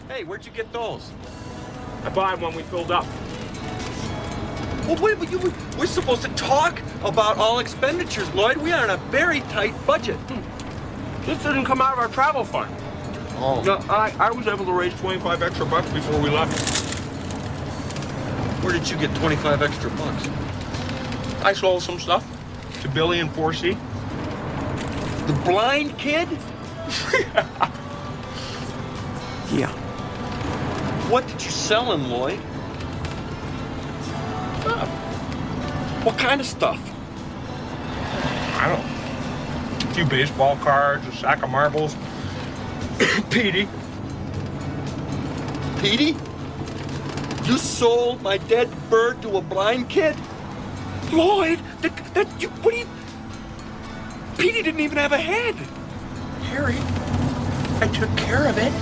Hey, where'd you get those? I bought them when we filled up. Well, wait, we're supposed to talk about all expenditures, Lloyd. We are on a very tight budget. This didn't come out of our travel fund. Oh. No, I was able to raise 25 extra bucks before we left. Where did you get 25 extra bucks? I sold some stuff to Billy and 4C. The blind kid? Yeah. What did you sell him, Lloyd? What kind of stuff? I don't know. A few baseball cards, a sack of marbles. Petey. Petey? You sold my dead bird to a blind kid? Lloyd, what do you... Petey didn't even have a head. Harry, I took care of it.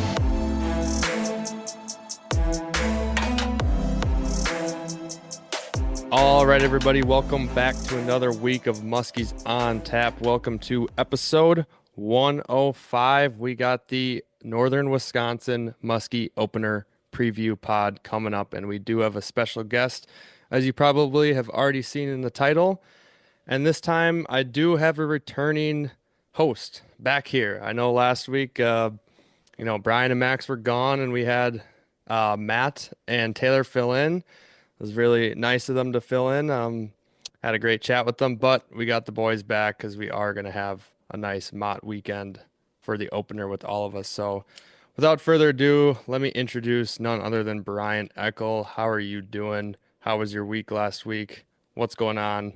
All right, everybody, welcome back to another week of Muskies on Tap. Welcome to episode 105. We got the Northern Wisconsin Muskie Opener preview pod coming up, and we do have a special guest, as you probably have already seen in the title. And this time, I do have a returning host back here. I know last week, Brian and Max were gone, and we had Matt and Taylor fill in. It was really nice of them to fill in. Had a great chat with them, but we got the boys back because we are going to have a nice Mott weekend for the opener with all of us. So without further ado, let me introduce none other than Brian Eckel. How are you doing? How was your week last week? What's going on?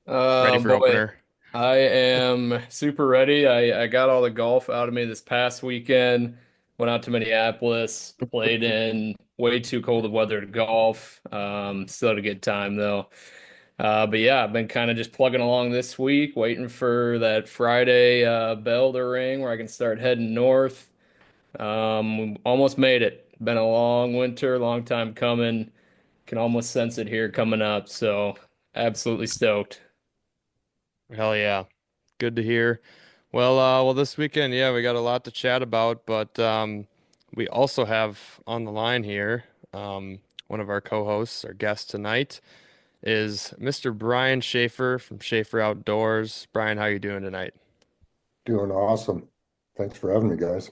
Ready for Boy, opener? I am super ready. I got all the golf out of me this past weekend. Went out to Minneapolis, played in way too cold of weather to golf. Still had a good time though. But yeah, I've been kind of just plugging along this week, waiting for that Friday bell to ring where I can start heading north. Almost made it. Been a long winter, long time coming. Can almost sense it here coming up. So absolutely stoked. Hell yeah. Good to hear. Well, this weekend, yeah, we got a lot to chat about, but we also have on the line here one of our co-hosts, our guest tonight is Mr. Bryan Schaeffer from Schaeffer Outdoors. Brian, how you doing tonight? Doing awesome. Thanks for having me, guys.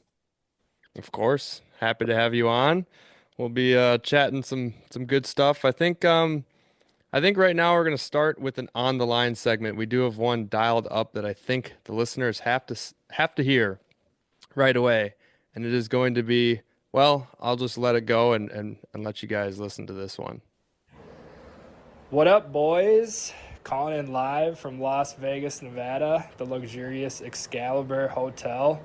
Of course, happy to have you on. We'll be chatting some good stuff. I think right now we're going to start with an on the line segment. We do have one dialed up that I think the listeners have to hear right away, and it is going to be, well, I'll just let it go and let you guys listen to this one. What up, boys? Calling in live from Las Vegas, Nevada, the luxurious Excalibur Hotel.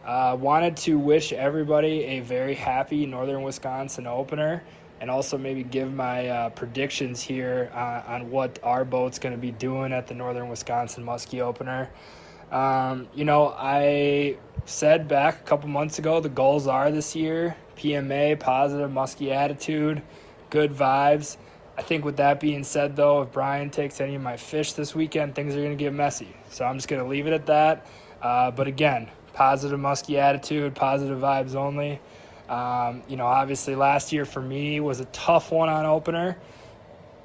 Wanted to wish everybody a very happy Northern Wisconsin opener, and also maybe give my predictions here on what our boat's going to be doing at the Northern Wisconsin Muskie opener. I said back a couple months ago the goals are this year PMA, positive muskie attitude, good vibes. I think with that being said, though, if Brian takes any of my fish this weekend, things are going to get messy. So I'm just going to leave it at that. But again, positive muskie attitude, positive vibes only. Obviously last year for me was a tough one on opener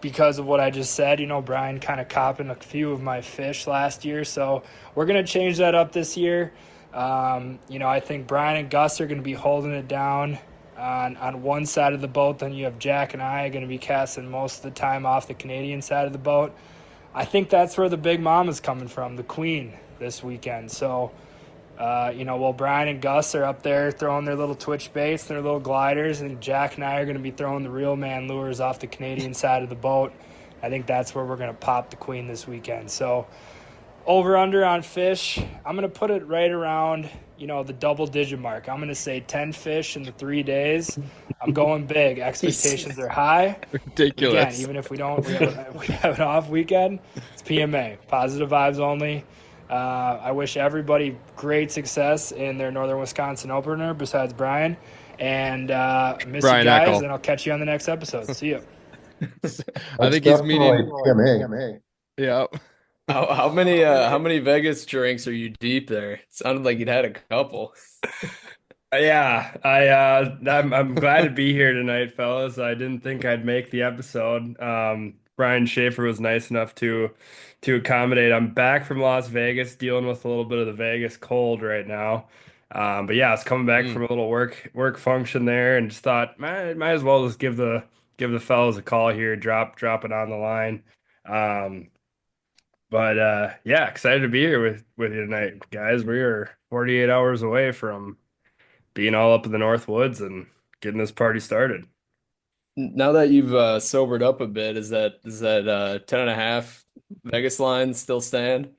because of what I just said. Brian kind of copping a few of my fish last year. So we're going to change that up this year. I think Brian and Gus are going to be holding it down on one side of the boat. Then you have Jack and I are going to be casting most of the time off the Canadian side of the boat. I think that's where the big mama's coming from, the queen, this weekend. So, while Brian and Gus are up there throwing their little twitch baits, their little gliders, and Jack and I are going to be throwing the real man lures off the Canadian side of the boat. I think that's where we're going to pop the queen this weekend. So, over under on fish, I'm going to put it right around, the double digit mark. I'm going to say 10 fish in the 3 days. I'm going big. Expectations are high. Ridiculous. Again, even if we have an off weekend, it's PMA, positive vibes only. I wish everybody great success in their Northern Wisconsin opener besides Brian. And miss Brian you guys, Eckel. and I'll catch you on the next episode. See you. I think he's meeting. PMA. Yeah. How many Vegas drinks are you deep there? It sounded like you'd had a couple. Yeah, I'm glad to be here tonight, fellas. I didn't think I'd make the episode. Bryan Schaeffer was nice enough to accommodate. I'm back from Las Vegas, dealing with a little bit of the Vegas cold right now. But yeah, I was coming back from Mm. a little work function there, and just thought, might as well just give the fellas a call here, drop it on the line. Um, but yeah, excited to be here with you tonight, guys. We are 48 hours away from being all up in the North Woods and getting this party started. Now that you've sobered up a bit, is that 10.5 Vegas line still stand?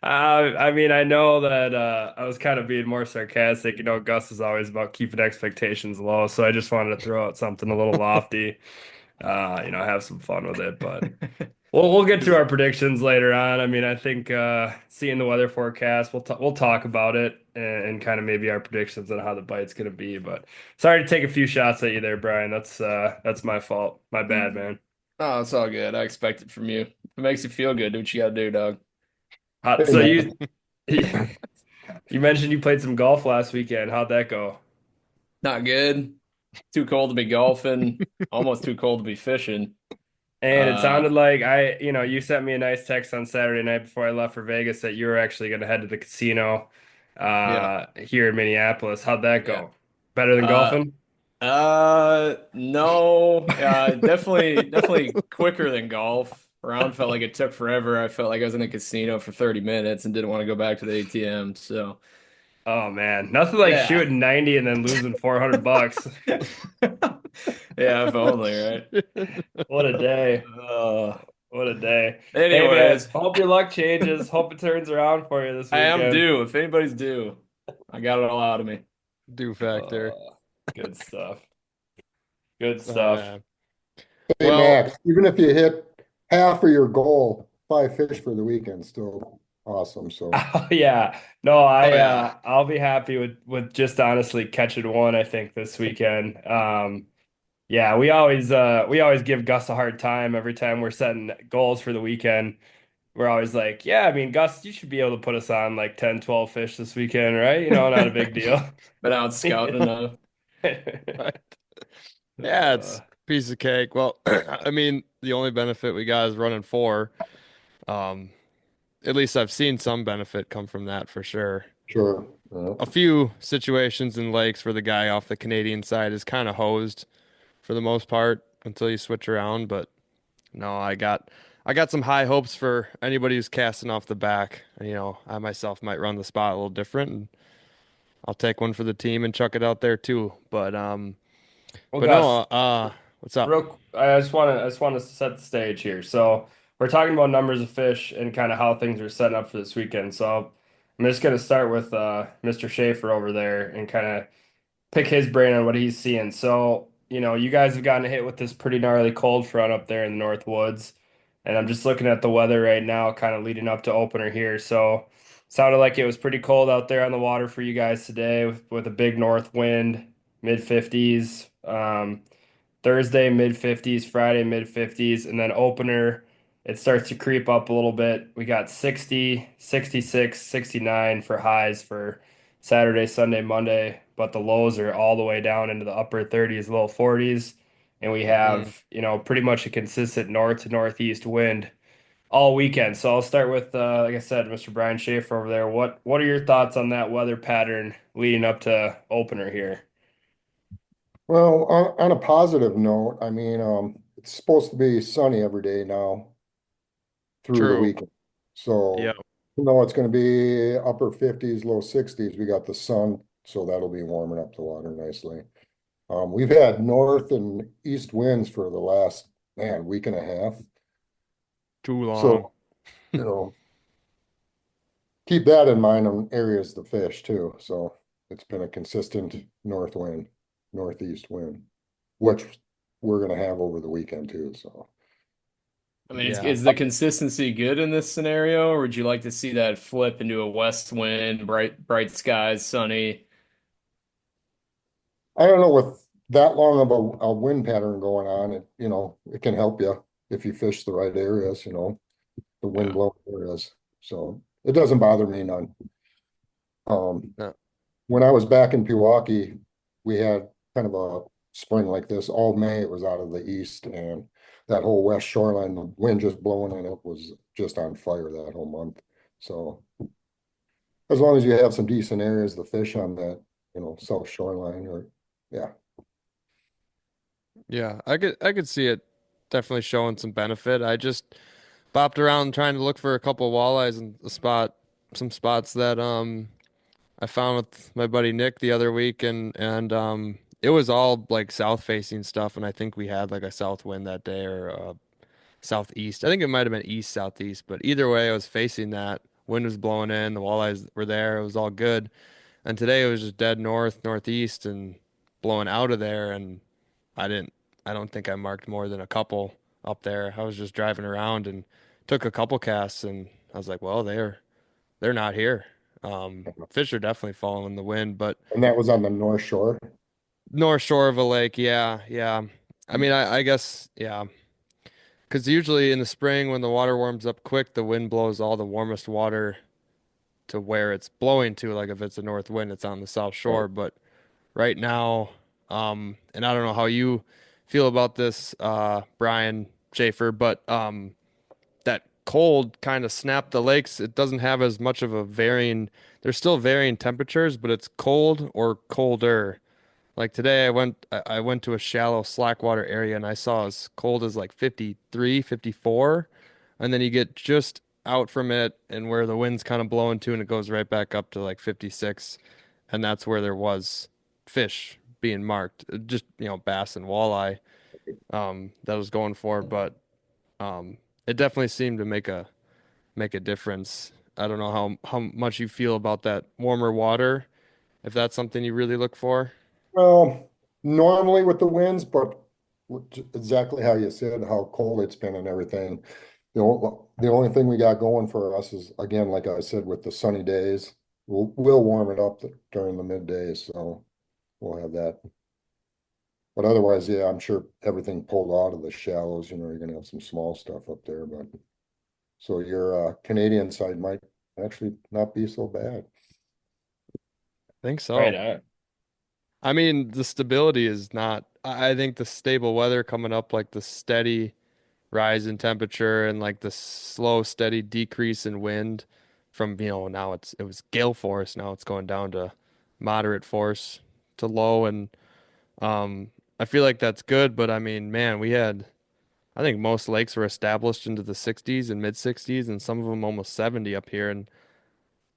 I mean, I know that I was kind of being more sarcastic. You know, Gus is always about keeping expectations low, so I just wanted to throw out something a little lofty, have some fun with it. But we'll get to our predictions later on. I mean, I think seeing the weather forecast, we'll talk about it and kind of maybe our predictions on how the bite's gonna be. But sorry to take a few shots at you there, Brian. That's my fault. My bad, man. Oh, it's all good. I expect it from you. If it makes you feel good, do what you gotta do, dog. Hey, So man. you mentioned you played some golf last weekend. How'd that go? Not good. Too cold to be golfing. Almost too cold to be fishing. And it Uh, sounded like you sent me a nice text on Saturday night before I left for Vegas that you were actually going to head to the casino yeah, here in Minneapolis. How'd that yeah. go? Better than Uh, golfing? no. Definitely quicker than golf. Round felt like it took forever. I felt like I was in a casino for 30 minutes and didn't want to go back to the ATM. So, Oh man, nothing like yeah. shooting 90 and then losing $400. Yeah, if only, right? What a day. Uh, What a day. Hey man, anyways, hope your luck changes. Hope it turns around for you this I am weekend. due. If anybody's due, I got it all out of me. Do factor. Uh, good stuff. Good Oh stuff. man. Hey, Well, Max, even if you hit half of your goal, 5 fish for the weekend, still awesome. So, Oh yeah. No, oh yeah. I'll be happy with just honestly catching one, I think, this weekend. Yeah, we always give Gus a hard time every time we're setting goals for the weekend. We're always like, yeah, I mean, Gus, you should be able to put us on like 10, 12 fish this weekend, right? Not a big deal. Been out scouting enough. Right. Yeah, it's a piece of cake. Well, I mean, the only benefit we got is running four. Um, at least I've seen some benefit come from that for sure. sure. A few situations in lakes where the guy off the Canadian side is kind of hosed for the most part until you switch around, but no, I got some high hopes for anybody who's casting off the back. I myself might run the spot a little different and I'll take one for the team and chuck it out there too. But Well, but no, Gus, what's up? I just want to set the stage here. So we're talking about numbers of fish and kind of how things are setting up for this weekend. So I'm just gonna start with Mr. Schaefer over there and kind of pick his brain on what he's seeing. So, you guys have gotten hit with this pretty gnarly cold front up there in the North Woods. And I'm just looking at the weather right now, kind of leading up to opener here. So, sounded like it was pretty cold out there on the water for you guys today with a big north wind, mid 50s. Thursday, mid 50s, Friday, mid 50s, and then opener, it starts to creep up a little bit. We got 60, 66, 69 for highs for Saturday, Sunday, Monday, but the lows are all the way down into the upper 30s, low 40s. And we Mm. have, pretty much a consistent north to northeast wind all weekend. So I'll start with, like I said, Mr. Bryan Schaefer over there. What are your thoughts on that weather pattern leading up to opener here? Well, on a positive note, I mean, it's supposed to be sunny every day now through the True. weekend. So, Yeah. it's going to be upper 50s, low 60s. We got the sun, so that'll be warming up the water nicely. We've had north and east winds for the last, man, week and a half. Too long. So, you know, keep that in mind on areas to fish too. So it's been a consistent north wind, northeast wind, which we're going to have over the weekend too. So, I mean, Yeah. is the consistency good in this scenario, or would you like to see that flip into a west wind, bright skies, sunny? I don't know, with that long of a wind pattern going on, it can help you if you fish the right areas, the wind Yeah. blowing areas. So it doesn't bother me none. Um, No. when I was back in Pewaukee, we had kind of a spring like this. All May it was out of the east, and that whole west shoreline, the wind just blowing and it was just on fire that whole month. So as long as you have some decent areas to fish on that, south shoreline or yeah. Yeah, I could see it definitely showing some benefit. I just bopped around trying to look for a couple of walleyes in the spot, some spots that I found with my buddy Nick the other week, and it was all like south facing stuff, and I think we had like a south wind that day or southeast. I think it might have been east southeast, but either way, I was facing that. Wind was blowing in, the walleyes were there, it was all good. And today it was just dead north, northeast, and blowing out of there, and I didn't. I don't think I marked more than a couple up there. I was just driving around and took a couple casts, and I was like, well, they're not here. Fish are definitely falling in the wind, but And that was on the North Shore. north shore of a lake, yeah, yeah. I mean, I guess, yeah, because usually in the spring when the water warms up quick, the wind blows all the warmest water to where it's blowing to. Like if it's a north wind, it's on the south Right. shore. But right now, and I don't know how you feel about this, Bryan Schaeffer, but that cold kind of snapped the lakes. It doesn't have as much of a varying, there's still varying temperatures, but it's cold or colder. Like today I went to a shallow slackwater area and I saw as cold as like 53, 54, and then you get just out from it and where the wind's kind of blowing to and it goes right back up to like 56, and that's where there was fish being marked. Just, bass and walleye that I was going for, but it definitely seemed to make a difference. I don't know how much you feel about that warmer water, if that's something you really look for. Well, normally with the winds, but exactly how you said, how cold it's been and everything. The only thing we got going for us is, again, like I said, with the sunny days, we'll warm it up during the middays, so we'll have that. But otherwise, yeah, I'm sure everything pulled out of the shallows, you're gonna have some small stuff up there, but so your Canadian side might actually not be so bad. I think Right. so. I mean, the stability is not, I think the stable weather coming up, like the steady rise in temperature and like the slow, steady decrease in wind from, now it was gale force. Now it's going down to moderate force to low. And um, I feel like that's good. But I mean, man, I think most lakes were established into the 60s and mid 60s and some of them almost 70 up here. And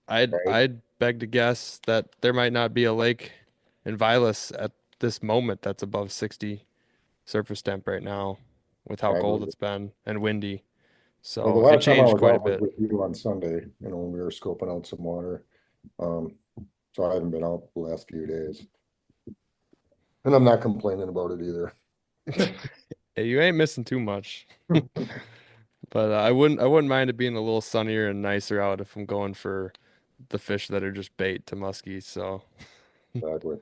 Right. I'd beg to guess that there might not be a lake in Vilas at this moment that's above 60 surface temp right now with how I cold agree. it's been and windy. Well, the So it last time I changed was quite a out was bit. with you on Sunday, when we were scoping out some water. Um, so I haven't been out the last few days. And I'm not complaining about it either. Hey, you ain't missing too much. But I wouldn't mind it being a little sunnier and nicer out if I'm going for the fish that are just bait to muskies. So Exactly.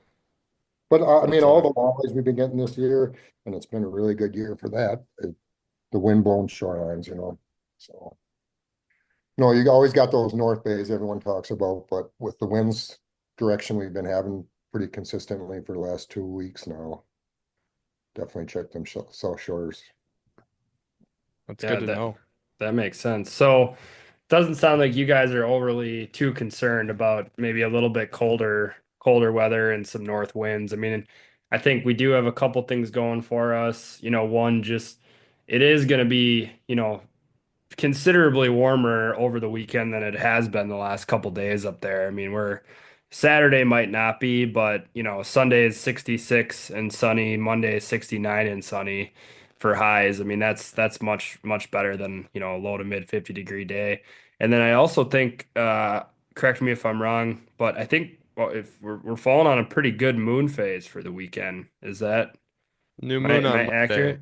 But I mean, that's all the walleyes we've been getting this year, and it's been a really good year for that. The windblown shorelines, So, no, you always got those north bays everyone talks about, but with the winds direction we've been having pretty consistently for the last 2 weeks now, definitely check them south shores. that's Yeah, good to know. that makes sense. So doesn't sound like you guys are overly too concerned about maybe a little bit colder weather and some north winds. I mean, I think we do have a couple things going for us. One just it is going to be, considerably warmer over the weekend than it has been the last couple days up there. I mean, we're Saturday might not be, but Sunday is 66 and sunny, Monday is 69 and sunny for highs. I mean, that's much better than, a low to mid 50-degree day. And then I also think correct me if I'm wrong, but I think well, if we're falling on a pretty good moon phase for the weekend. Is that New am I moon am on I Monday. accurate?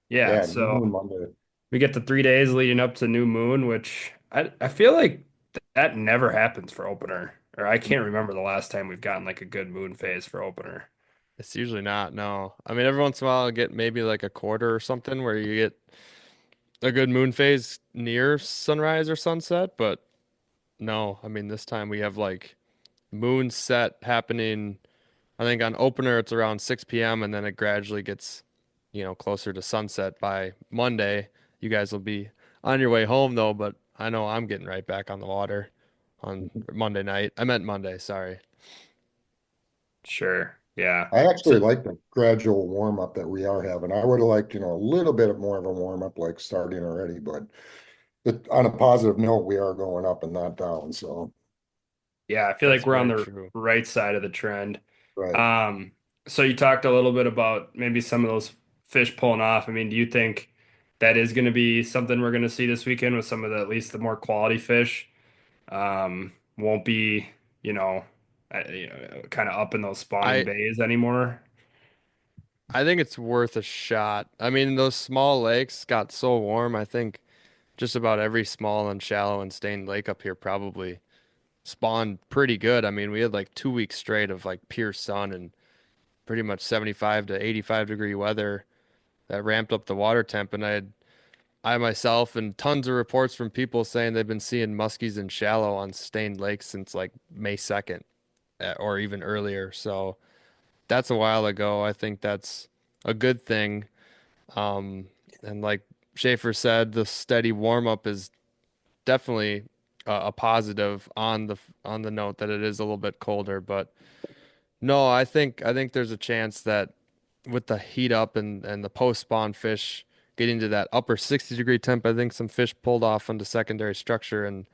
Yeah, Yeah, New so Moon Monday. we get the 3 days leading up to new moon, which I feel like that never happens for opener. Or I can't remember the last time we've gotten like a good moon phase for opener. It's usually not, no. I mean, every once in a while I get maybe like a quarter or something where you get a good moon phase near sunrise or sunset, but no, I mean this time we have like moon set happening. I think on opener it's around 6 p.m. and then it gradually gets, closer to sunset by Monday. You guys will be on your way home though, but I know I'm getting right back on the water on Monday night. I meant Monday, sorry. Sure. Yeah. I So actually like the gradual warm up that we are having. I would have liked, a little bit more of a warm up, like starting already, but on a positive note, we are going up and not down. So, yeah, I feel That's like we're on very the true. right side of the trend. right. Um, so you talked a little bit about maybe some of those fish pulling off. I mean, do you think that is going to be something we're going to see this weekend with some of the at least the more quality fish? Won't be, kind of up in those spawning I bays anymore. I think it's worth a shot. I mean, those small lakes got so warm. I think just about every small and shallow and stained lake up here probably spawned pretty good. I mean, we had like 2 weeks straight of like pure sun and pretty much 75 to 85-degree weather that ramped up the water temp. And I myself and tons of reports from people saying they've been seeing muskies in shallow on stained lakes since like May 2nd or even earlier. So that's a while ago. I think that's a good thing. And like Schaefer said, the steady warm up is definitely a positive on the note that it is a little bit colder. But no, I think there's a chance that with the heat up and the post spawn fish getting to that upper 60-degree temp, I think some fish pulled off onto secondary structure, and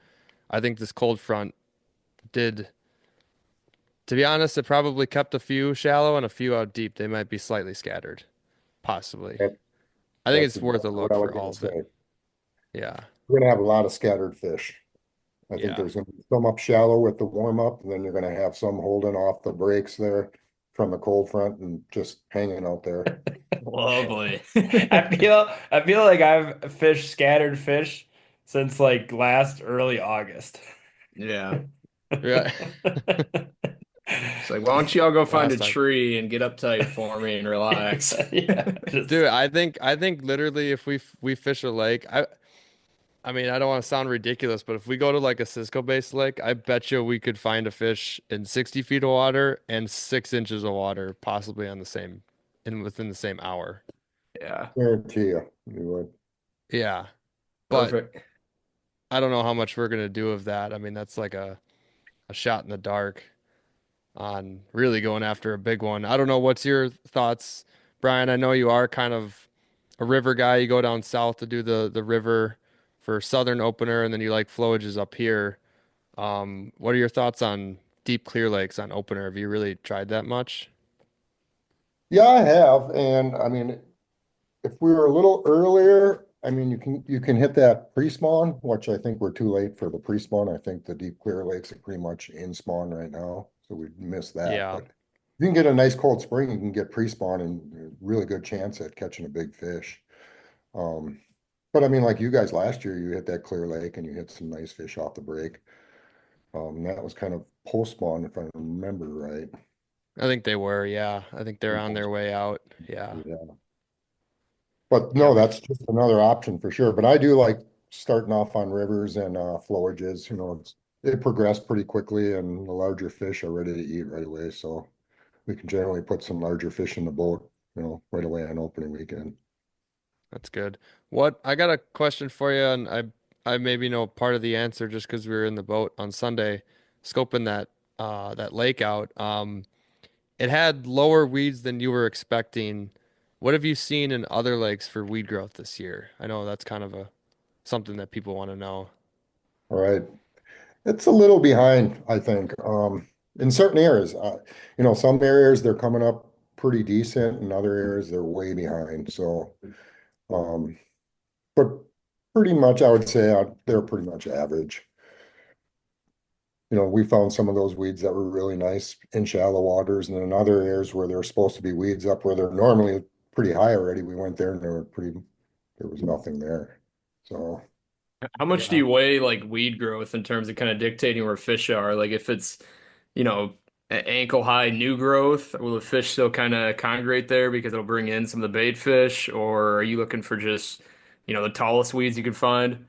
I think this cold front did. To be honest, it probably kept a few shallow and a few out deep. They might be slightly scattered, possibly. That, I think that's it's worth a exactly what look I was for going all to of it. say. Yeah, We're going to have a lot of scattered fish. I think yeah. there's going to be some up shallow with the warm up, and then you're going to have some holding off the breaks there from the cold front and just hanging out there. Lovely. I feel like I've fished scattered fish since like last early August. Yeah. Yeah. It's like, why don't y'all go find a Last time. tree and get uptight for me and relax? Yeah, just Dude, I think literally if we fish a lake, I mean, I don't want to sound ridiculous, but if we go to like a Cisco-based lake, I bet you we could find a fish in 60 feet of water and 6 inches of water, possibly on the same within the same hour. Yeah. Guarantee you, you would. Yeah. But Perfect. I don't know how much we're gonna do of that. I mean, that's like a shot in the dark on really going after a big one. I don't know. What's your thoughts, Brian? I know you are kind of a river guy. You go down south to do the river for southern opener, and then you like flowages up here. What are your thoughts on deep clear lakes on opener? Have you really tried that much? Yeah, I have. And I mean, if we were a little earlier, I mean, you can hit that pre-spawn, which I think we're too late for the pre-spawn. I think the deep clear lakes are pretty much in spawn right now, so we missed that. Yeah, But you can get a nice cold spring, you can get pre-spawn and a really good chance at catching a big fish. Um, but I mean, like you guys last year, you hit that clear lake and you hit some nice fish off the break. That was kind of post-spawn, if I remember right. I think they were. Yeah, I think they're on their way out. Yeah. Yeah. But Yeah, no, that's just another option for sure. But I do like starting off on rivers and flowages, they progress pretty quickly and the larger fish are ready to eat right away. So we can generally put some larger fish in the boat, right away on opening weekend. that's good. What I got a question for you, and I maybe know part of the answer just because we were in the boat on Sunday, scoping that lake out. It had lower weeds than you were expecting. What have you seen in other lakes for weed growth this year? I know that's kind of a something that people want to know. All right. It's a little behind, I think, in certain areas. Some areas they're coming up pretty decent, and other areas they're way behind. So, um, but pretty much I would say they're pretty much average. We found some of those weeds that were really nice in shallow waters, and then in other areas where there were supposed to be weeds up where they're normally pretty high already, we went there and there was nothing there. So, How much do Yeah. you weigh like weed growth in terms of kind of dictating where fish are? Like if it's, you know, ankle high new growth, will the fish still kind of congregate there because it'll bring in some of the bait fish, or are you looking for just, the tallest weeds you can find?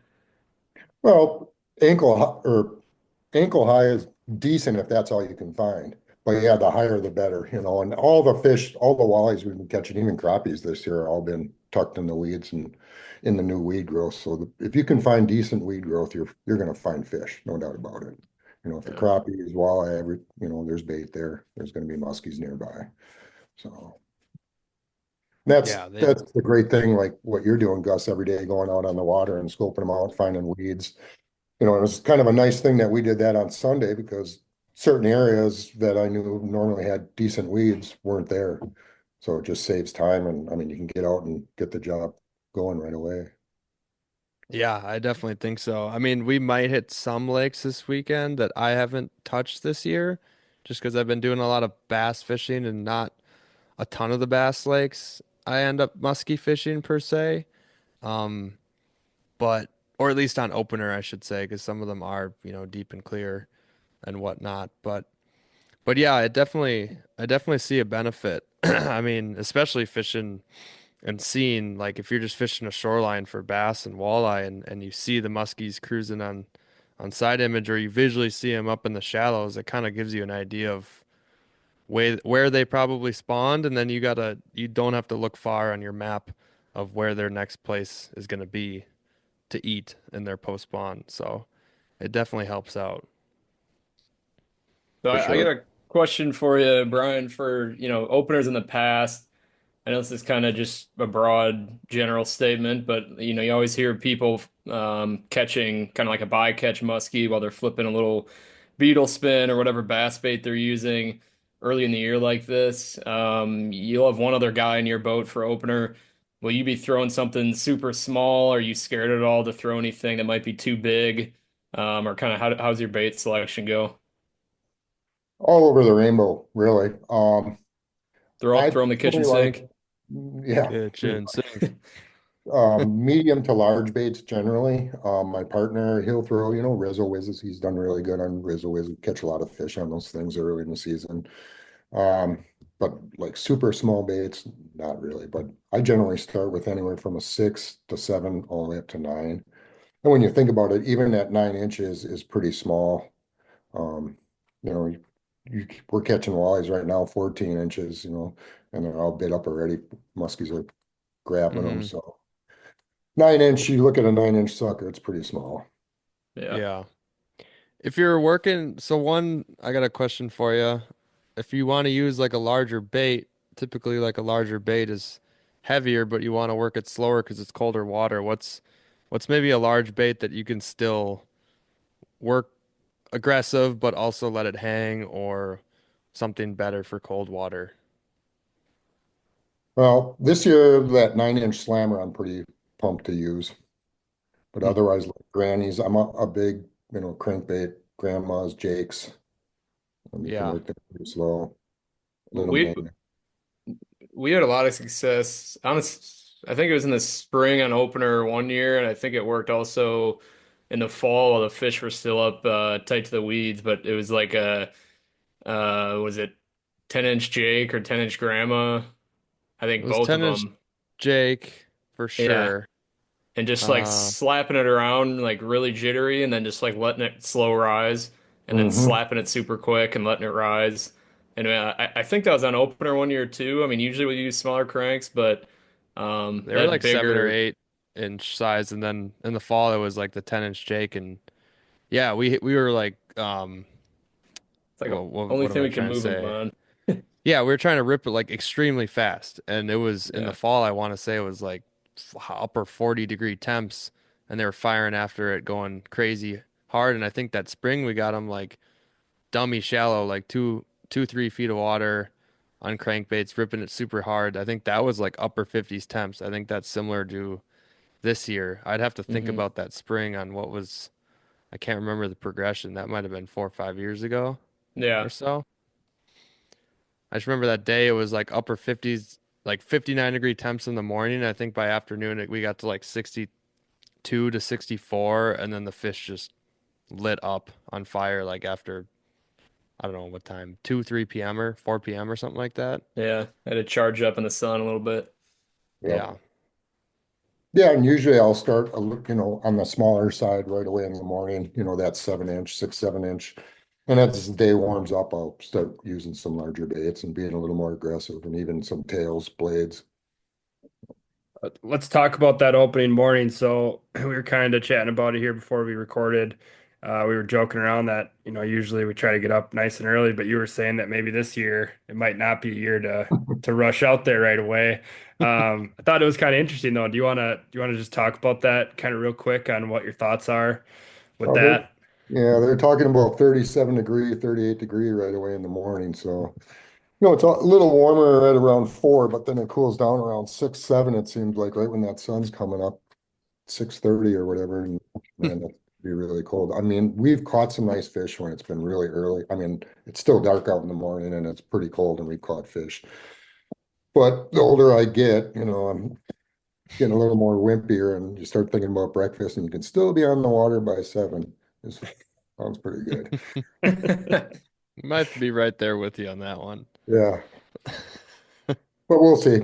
well, ankle high is decent if that's all you can find. But yeah, the higher the better, and all the fish, all the walleyes we've been catching, even crappies this year, all been tucked in the weeds and in the new weed growth. So if you can find decent weed growth, you're going to find fish, no doubt about it. If the Yeah. crappies, walleye, there's bait there. There's going to be muskies nearby. So that's Yeah, they that's the great thing, like what you're doing, Gus, every day, going out on the water and scoping them out, finding weeds. It was kind of a nice thing that we did that on Sunday because certain areas that I knew normally had decent weeds weren't there. So it just saves time and I mean you can get out and get the job going right away. Yeah, I definitely think so. I mean, we might hit some lakes this weekend that I haven't touched this year, just because I've been doing a lot of bass fishing and not a ton of the bass lakes. I end up musky fishing per se, um, but or at least on opener, I should say, because some of them are, deep and clear and whatnot. But yeah, I definitely see a benefit. I mean, especially fishing and seeing like if you're just fishing a shoreline for bass and walleye and you see the muskies cruising on side image or you visually see them up in the shallows, it kind of gives you an idea of where they probably spawned, and then you don't have to look far on your map of where their next place is going to be to eat in their post spawn. So it definitely helps out. So For I got sure. a question for you, Brian, for, openers in the past. I know this is kind of just a broad general statement, but you always hear people catching kind of like a bycatch muskie while they're flipping a little beetle spin or whatever bass bait they're using early in the year like this. You'll have one other guy in your boat for opener. Will you be throwing something super small? Are you scared at all to throw anything that might be too big? Or kind of how's your bait selection go? All over the rainbow, really. Throw I throw in the kitchen personally like, sink. yeah, pretty Kitchen much. sink. Medium to large baits generally. My partner, he'll throw, Rizzo whizzes. He's done really good on Rizzo whizzes. Catch a lot of fish on those things early in the season. But like super small baits, not really. But I generally start with anywhere from a 6 to 7 all the way up to 9. And when you think about it, even at 9 inches is pretty small. Um, you know, we're catching walleyes right now, 14 inches, and they're all bit up already. Muskies are grabbing them. Hmm. So 9 inch, you look at a 9 inch sucker, it's pretty small. Yeah. Yeah. If you're working, so one, I got a question for you. If you want to use like a larger bait, typically like a larger bait is heavier, but you want to work it slower because it's colder water. What's maybe a large bait that you can still work aggressive, but also let it hang, or something better for cold water? Well, this year, that 9 inch slammer, I'm pretty pumped to use. But Hmm. otherwise, like grannies, I'm a big, crankbait, grandma's, Jake's, and you can Yeah. work them pretty slow, let them We hang. we had a lot of success. Honest, I think it was in the spring on opener one year, and I think it worked also in the fall while the fish were still up tight to the weeds. But it was like a was it 10-inch Jake or 10-inch Grandma? I It think was both of 10-inch them. Jake for Yeah, sure. and just like Uh, slapping it around like really jittery, and then just like letting it slow rise, and then Hmm. slapping it super quick and letting it rise. And I think that was on opener one year too. I mean, usually we use smaller cranks, but they were that like 7 or bigger, 8 inch size, and then in the fall it was like the 10-inch Jake, and yeah, we were like, it's like the only what am thing I we can trying to move them say? on. Yeah, we were trying to rip it like extremely fast, and it was in the Yeah. fall. I want to say it was like upper 40-degree temps, and they were firing after it, going crazy hard. And I think that spring we got them like dummy shallow, like 3 feet of water on crankbaits, ripping it super hard. I think that was like upper 50s temps. I think that's similar to this year. I'd have to think Hmm. about that spring on what was. I can't remember the progression. That might have been 4 or 5 years ago or Yeah. so. I just remember that day it was like upper 50s, like 59-degree temps in the morning. I think by afternoon we got to like 62 to 64, and then the fish just lit up on fire like after I don't know what time, 2, 3 p.m. or 4 p.m. or something like that. Yeah. Had to charge up in the sun a little bit. Yeah. Yep. Yeah, and usually I'll start, on the smaller side right away in the morning, that 7 inch, 6, 7 inch. And as the day warms up, I'll start using some larger baits and being a little more aggressive and even some tails, blades. Let's talk about that opening morning. So we were kind of chatting about it here before we recorded. We were joking around that, usually we try to get up nice and early, but you were saying that maybe this year it might not be a year to rush out there right away. I thought it was kind of interesting though. Do you wanna just talk about that kind of real quick on what your thoughts are with Oh, that? yeah, they're talking about 37 degree, 38 degree right away in the morning. So, it's a little warmer at around 4, but then it cools down around 6, 7, it seems like right when that sun's coming up, 6:30 or whatever. And man, that'd be really cold. I mean, we've caught some nice fish when it's been really early. I mean, it's still dark out in the morning and it's pretty cold and we've caught fish. But the older I get, I'm getting a little more wimpier and you start thinking about breakfast and you can still be on the water by 7. This sounds pretty good. Might be right there with you on that one. Yeah, but we'll see.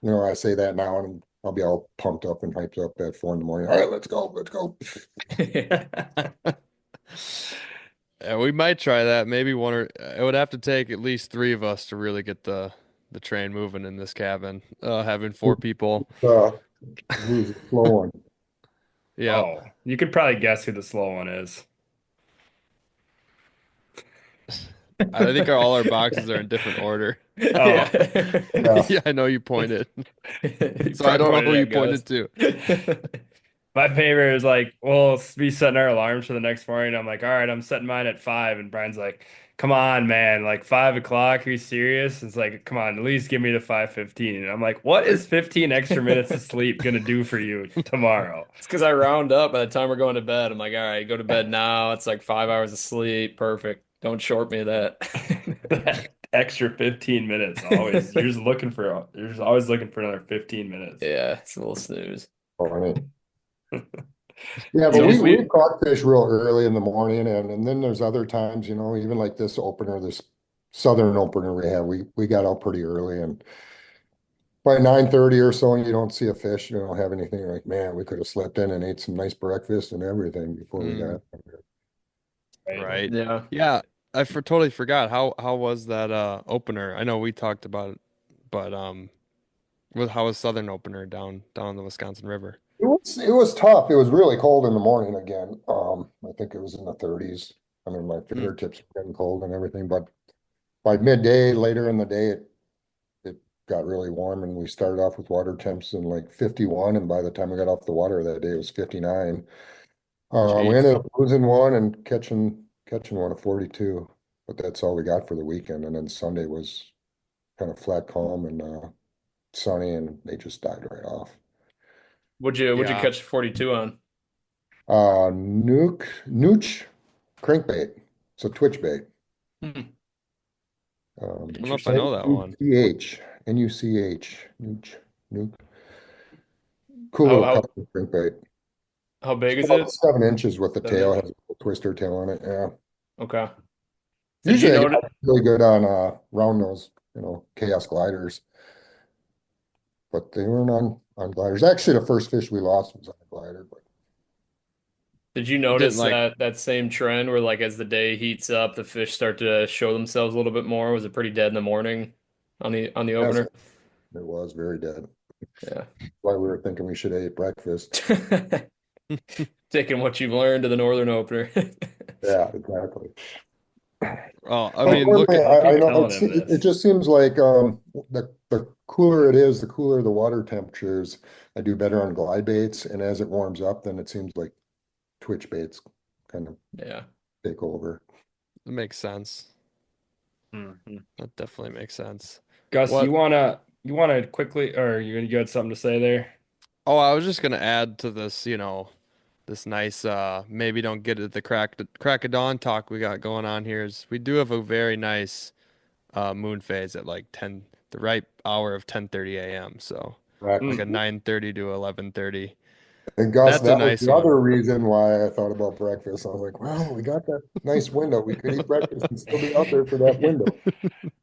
I say that now and I'll be all pumped up and hyped up at 4 in the morning. All right, let's go, let's go. Yeah, we might try that. Maybe one or it would have to take at least three of us to really get the train moving in this cabin. Having four people. Uh, who's the slow one? Yeah. Oh, you could probably guess who the slow one is. I think all our boxes are in different order. Oh, Yeah. Yeah, I know you pointed. You So I don't know who probably you pointed pointed at to. Gus. My favorite is like, we'll be setting our alarms for the next morning. I'm like, all right, I'm setting mine at 5. And Brian's like, come on, man, like 5 o'clock. Are you serious? It's like, come on, at least give me the 5:15. And I'm like, what is 15 extra minutes of sleep gonna do for you tomorrow? It's because I round up by the time we're going to bed. I'm like, all right, go to bed now. It's like 5 hours of sleep. Perfect. Don't short me of that. That extra 15 minutes always. You're just always looking for another 15 minutes. Yeah, it's a little snooze. Funny. Yeah, but So we caught fish real early in the morning, and then there's other times, even like this opener, this southern opener we have, we got out pretty early, and by 9:30 or so, and you don't see a fish, you don't have anything. You're like, man, we could have slept in and ate some nice breakfast and everything before we Mm, got there. right. Yeah. Yeah, totally forgot. How was that opener? I know we talked about it, but how was Southern opener down the Wisconsin River? It was tough. It was really cold in the morning again. I think it was in the 30s. I mean, my Mm, fingertips were getting cold and everything, but by midday, later in the day, it got really warm and we started off with water temps in like 51, and by the time we got off the water that day, it was 59. We jeez. ended up losing one and catching one at 42, but that's all we got for the weekend. And then Sunday was kind of flat, calm, and sunny, and they just died right off. Would you Yeah. catch 42 on? Nooch crankbait. So twitch bait. Hmm. I don't know if I know that one. Nuch, Nuch, Nooch, Nuke. Cool How little how color crankbait. how big It's is about it? 7 inches with the 7 tail, has inch. a little twister tail on it. Yeah. Okay. Did you Usually I notice? get really good on round nose, chaos gliders, but they weren't on gliders. Actually, the first fish we lost was on a glider, but Did you Didn't notice like that same trend where like as the day heats up, the fish start to show themselves a little bit more? Was it pretty dead in the morning on the yes, opener? it was very dead. Yeah. Why we were thinking we should have ate breakfast. Taking what you've learned to the northern opener. Yeah, exactly. Oh, I But mean, look normally, at I'll I keep know telling him it this. just seems like the cooler it is, the cooler the water temperatures. I do better on glide baits, and as it warms up, then it seems like twitch baits kind of Yeah. take over. it makes sense. Mhm. That definitely makes sense. Gus, you What? wanna quickly, or you had something to say there? Oh, I was just gonna add to this, this nice maybe don't get it the crack of dawn talk we got going on here is we do have a very nice moon phase at like 10 the right hour of 10:30 a.m. So like Exactly. a 9:30 to 11:30. And Gus, That's a that was nice the one. other reason why I thought about breakfast. I was like, well, we got that nice window. We could eat breakfast and still be out there for that window.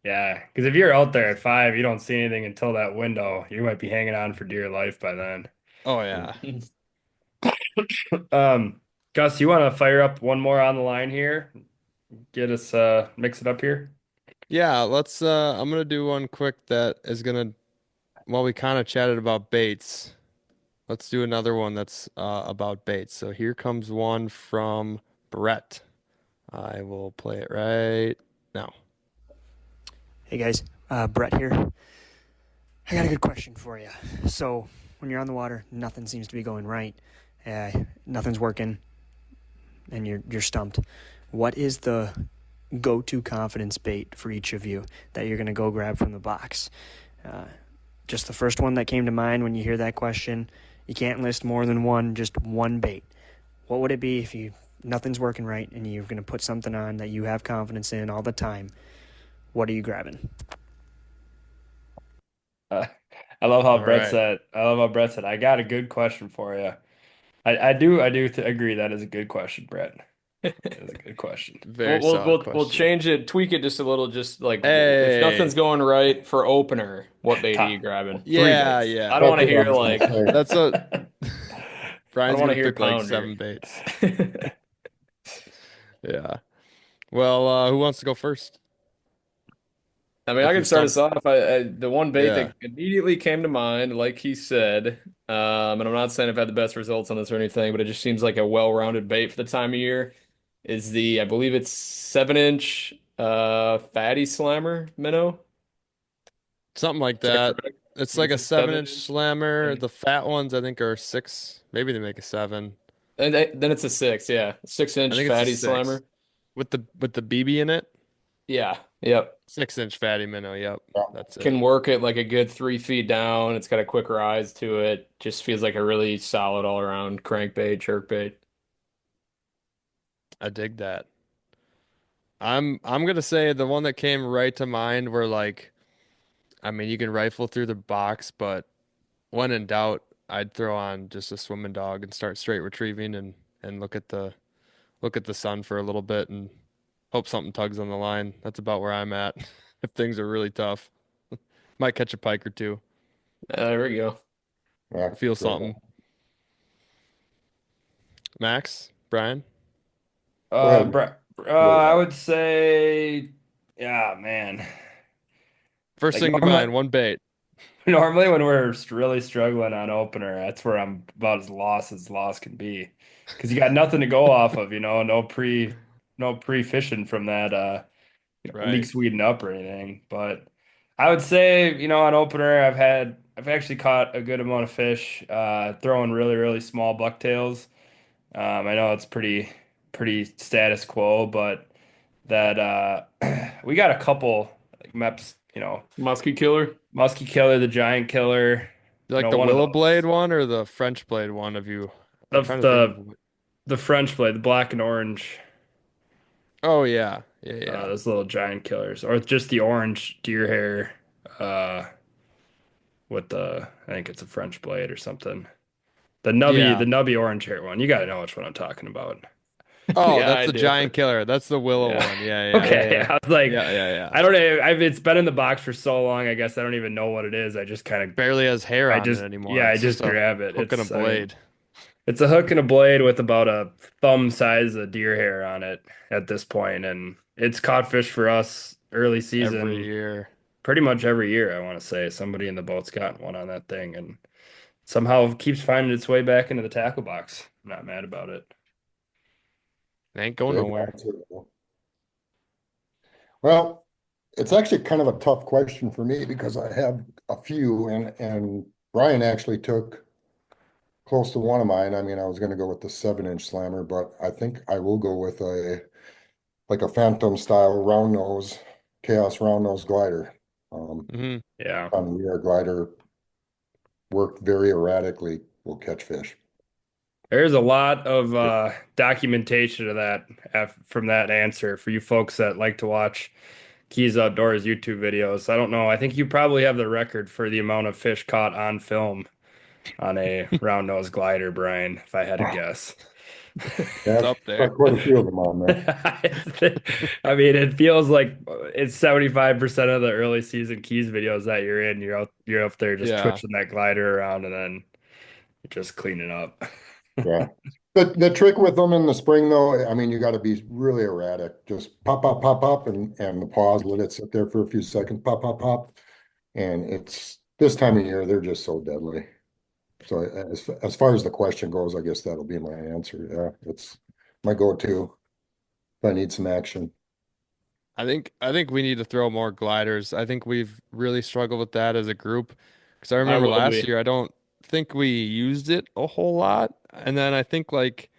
Yeah, because if you're out there at 5, you don't see anything until that window. You might be hanging on for dear life by then. Oh yeah. Um, Gus, you want to fire up one more on the line here? get us mix it up here? Yeah, let's I'm gonna do one quick that is gonna well, we kind of chatted about baits. Let's do another one that's about baits. So here comes one from Brett. I will play it right now. Hey guys, Brett here. I got a good question for you. So, when you're on the water, nothing seems to be going right. Nothing's working, and you're stumped. What is the go-to confidence bait for each of you that you're going to go grab from the box? Just the first one that came to mind when you hear that question. You can't list more than one, just one bait. What would it be if nothing's working right and you're going to put something on that you have confidence in all the time? What are you grabbing? Uh, I love how All right. Brett said, I got a good question for you. I do agree that is a good question, Brett. That is a good question. Very solid We'll question. change it, tweak it just a little. Just like if nothing's Hey. going right for opener, what bait are you Top grabbing? Three Yeah, baits. I yeah. don't That's want to what I hear was gonna like say. That's what I Brian's don't want gonna to hear pick like pounder. 7 baits. Yeah. Well, who wants to go first? I mean, I If you're can start us stumped. off. The one bait Yeah. that immediately came to mind, like he said, and I'm not saying I've had the best results on this or anything, but it just seems like a well-rounded bait for the time of year. Is I believe it's 7-inch fatty slammer minnow. Something like Is that that. correct? It's I think like it a says 7 inch 7 inch. slammer. And, The fat ones I think are 6. Maybe they make a 7. then it's a 6, yeah, six I inch think it's a fatty 6. slammer. With the BB in it. Yeah, yep. 6 inch fatty minnow. Yep. Yeah. That's it. Can work it like a good 3 feet down. It's got a quick rise to it. Just feels like a really solid all around crankbait, jerkbait. I dig that. I'm gonna say the one that came right to mind were like I mean you can rifle through the box, but when in doubt, I'd throw on just a swimming dog and start straight retrieving and look at the sun for a little bit and hope something tugs on the line. That's about where I'm at. If things are really tough, might catch a pike or two. There we go. Yeah, Feel great. something. Max, Brian. Go ahead. Brett, Go I ahead. would say, yeah, man. First Like thing to normally, mind, one bait. normally when we're really struggling on opener, that's where I'm about as lost can be, because you got nothing to go off of, no pre fishing from that, leak Right. Sweden up or anything. But I would say, on opener, I've actually caught a good amount of fish, throwing really small bucktails. I know it's pretty status quo, but that we got a couple like MEPS, Musky killer. Musky Killer, the Giant Killer, You like the one of willow blade those. one or the French blade one of you? I'm The trying to think of the the French blade, the black and orange, Oh yeah. Yeah, yeah. those little giant killers, or just the orange deer hair, uh, with I think it's a French blade or something. The Yeah. nubby orange hair one. You got to know which one I'm talking about. Oh, Yeah, that's I the do. giant killer. That's the willow Yeah. one. Yeah, yeah. Okay, Yeah. I was like, Yeah, yeah, yeah. I don't know. It's been in the box for so long. I guess I don't even know what it is. Barely has hair on it anymore. Yeah, I It's just just a grab it. hook and a I mean, blade it's a hook and a blade with about a thumb size of deer hair on it at this point, and it's caught fish for us early every season, year. pretty much every year. I want to say somebody in the boat's got one on that thing, and somehow keeps finding its way back into the tackle box. I'm not mad about it. It ain't going Great nowhere. answer. Well, it's actually kind of a tough question for me because I have a few and Brian actually took close to one of mine. I mean, I was going to go with the 7-inch slammer, but I think I will go with like a phantom style round nose, chaos round nose glider. Hmm. Yeah. On the rear glider worked very erratically, will catch fish. There's a lot of documentation of that from that answer for you folks that like to watch Keys Outdoors YouTube videos. I don't know. I think you probably have the record for the amount of fish caught on film on a round nose glider, Brian, if I had to guess. It's Yeah, up there. got quite a few of them on there. I mean, it feels like it's 75% of the early season Keys videos that you're in. You're up there just Yeah. twitching that glider around and then just cleaning up. Yeah. The trick with them in the spring though, I mean, you gotta be really erratic. Just pop, pop, pop, pop, and the pause, let it sit there for a few seconds, pop, pop, pop. And it's this time of year, they're just so deadly. So as far as the question goes, I guess that'll be my answer. Yeah, it's my go-to if I need some action. I think we need to throw more gliders. I think we've really struggled with that as a group. Because I I remember would last be. year, I don't think we used it a whole lot. And then I think like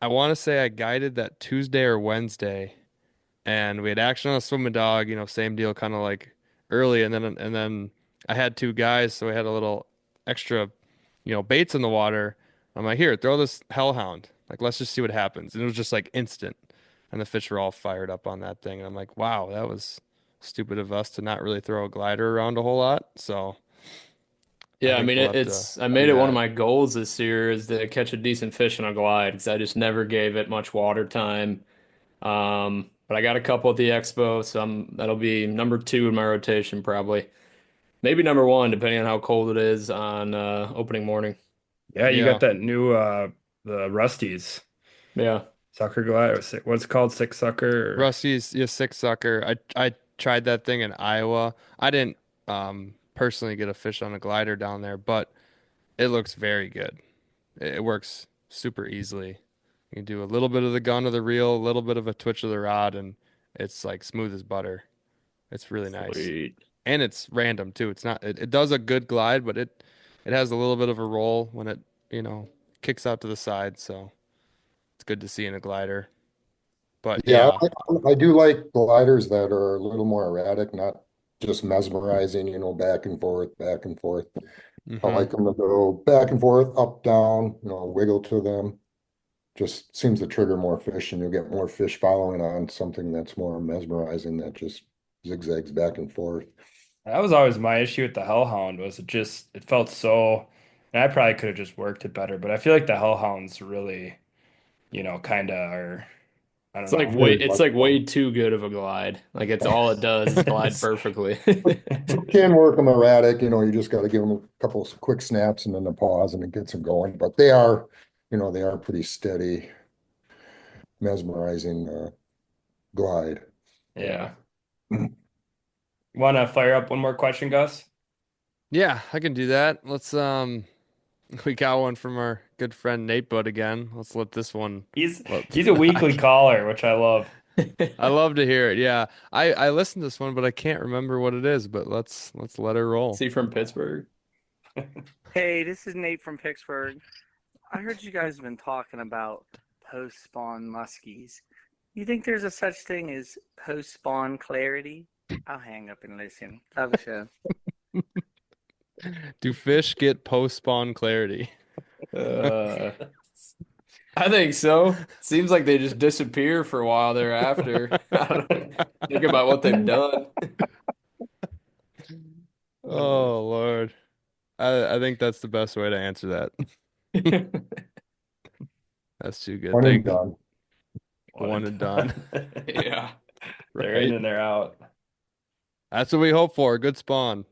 I want to say I guided that Tuesday or Wednesday, and we had action on a swimming dog, same deal, kind of like early, and then I had two guys, so we had a little extra, baits in the water. I'm like, here, throw this hellhound. Like, let's just see what happens. And it was just like instant, and the fish were all fired up on that thing. And I'm like, wow, that was stupid of us to not really throw a glider around a whole lot. So I Yeah, I think mean we'll have to I made do it one of that. my goals this year is to catch a decent fish on a glide because I just never gave it much water time. But I got a couple at the expo, so that'll be number two in my rotation probably. Maybe number one, depending on how cold it is on opening morning. Yeah, you got Yeah. that new the Rusty's Yeah. sucker glider. What's it called? Six sucker or Rusty's yeah, six sucker. I tried that thing in Iowa. I didn't personally get a fish on a glider down there, but it looks very good. It works super easily. You can do a little bit of the gun of the reel, a little bit of a twitch of the rod, and it's like smooth as butter. It's really nice. Sweet. And it's random too. It's not it does a good glide, but it has a little bit of a roll when it, you know, kicks out to the side, so it's good to see in a glider. But Yeah, yeah. I do like gliders that are a little more erratic, not just mesmerizing, back and forth, back and forth. I Hmm. like them to go back and forth, up, down, wiggle to them. Just seems to trigger more fish and you'll get more fish following on something that's more mesmerizing that just zigzags back and forth. that was always my issue with the Hellhound was it felt so and I probably could have just worked it better, but I feel like the Hellhounds really, kind of are I don't know. Very It's much like so. way too good of a glide. Like it's all it does is glide It's- perfectly. You can work them erratic, you just got to give them a couple of quick snaps and then a pause and it gets them going. But they are pretty steady, mesmerizing glide. yeah. Yeah. Want to fire up one more question, Gus? Yeah, I can do that. Let's we got one from our good friend Nate Butt again. Let's let this one He's let he's a I, weekly caller, which I love. I love to hear it. Yeah. I listened to this one, but I can't remember what it is, but let's let her Is roll. he from Pittsburgh? Hey, this is Nate from Pittsburgh. I heard you guys have been talking about post-spawn muskies. You think there's a such thing as post-spawn clarity? I'll hang up and listen. Love the show. Do fish get post-spawn clarity? Uh, I think so. Seems like they just disappear for a while thereafter. I don't think about what they've done. Oh Lord. I think that's the best way to answer that. That's too good. One and Thank done. one and done. Yeah. They're in Right. and they're out. That's what we hope for. A good spawn.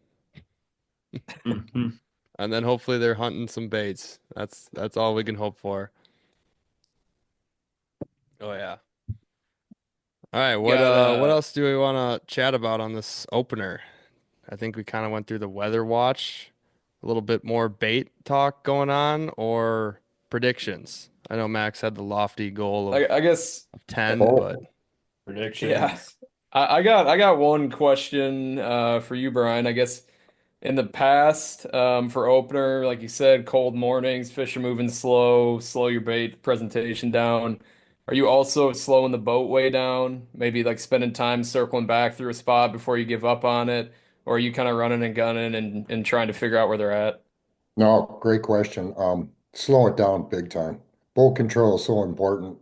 Mhm. And then hopefully they're hunting some baits. That's all we can hope for. Oh yeah. All right, Got what else do we want to chat about on this opener? I think we kind of went through the weather watch, a little bit more bait talk going on, or predictions. I know Max had the lofty goal I guess of 10, Oh, but yeah. Predictions. I got one question for you, Brian. I guess in the past, for opener, like you said, cold mornings, fish are moving slow, slow your bait presentation down. Are you also slowing the boat way down? Maybe like spending time circling back through a spot before you give up on it? Or are you kind of running and gunning and trying to figure out where they're at? no, great question. Slow it down big time. Boat control is so important.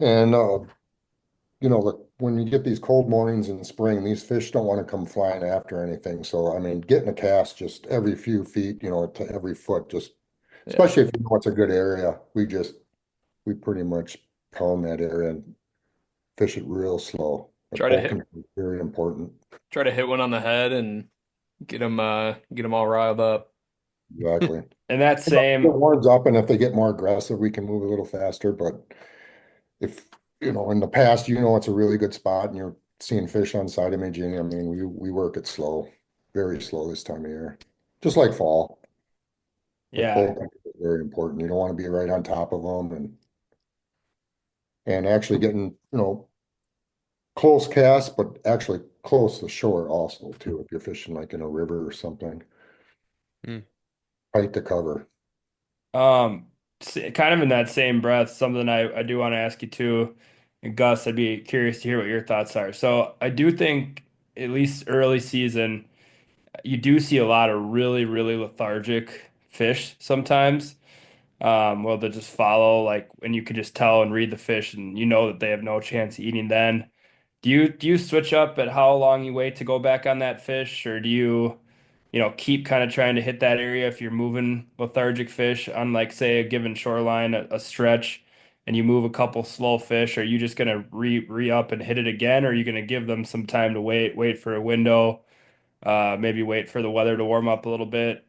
And look, when you get these cold mornings in spring, these fish don't want to come flying after anything. So, I mean, getting a cast just every few feet, to every foot, just Yeah. especially if you know it's a good area, we pretty much pound that area and fish it real slow. But Try to boat hit control is very important. try to hit one on the head and get them all riled up. exactly. And that It same, warms up, and if they get more aggressive, we can move a little faster. But if, in the past, it's a really good spot and you're seeing fish on side imaging, I mean, we work it slow, very slow this time of year, just like fall. But yeah, cold temperature is very important. You don't want to be right on top of them and actually getting, close cast, but actually close to shore also too, if you're fishing like in a river or something, Hmm. tight to cover. kind of in that same breath, something I do want to ask you too, and Gus, I'd be curious to hear what your thoughts are. So I do think at least early season, you do see a lot of really, really lethargic fish sometimes. Well, they just follow like, and you could just tell and read the fish, and you know that they have no chance of eating then. Do you switch up at how long you wait to go back on that fish, or do you keep kind of trying to hit that area if you're moving lethargic fish on like say a given shoreline, a stretch, and you move a couple slow fish, are you just gonna re up and hit it again, or are you gonna give them some time to wait for a window, maybe wait for the weather to warm up a little bit?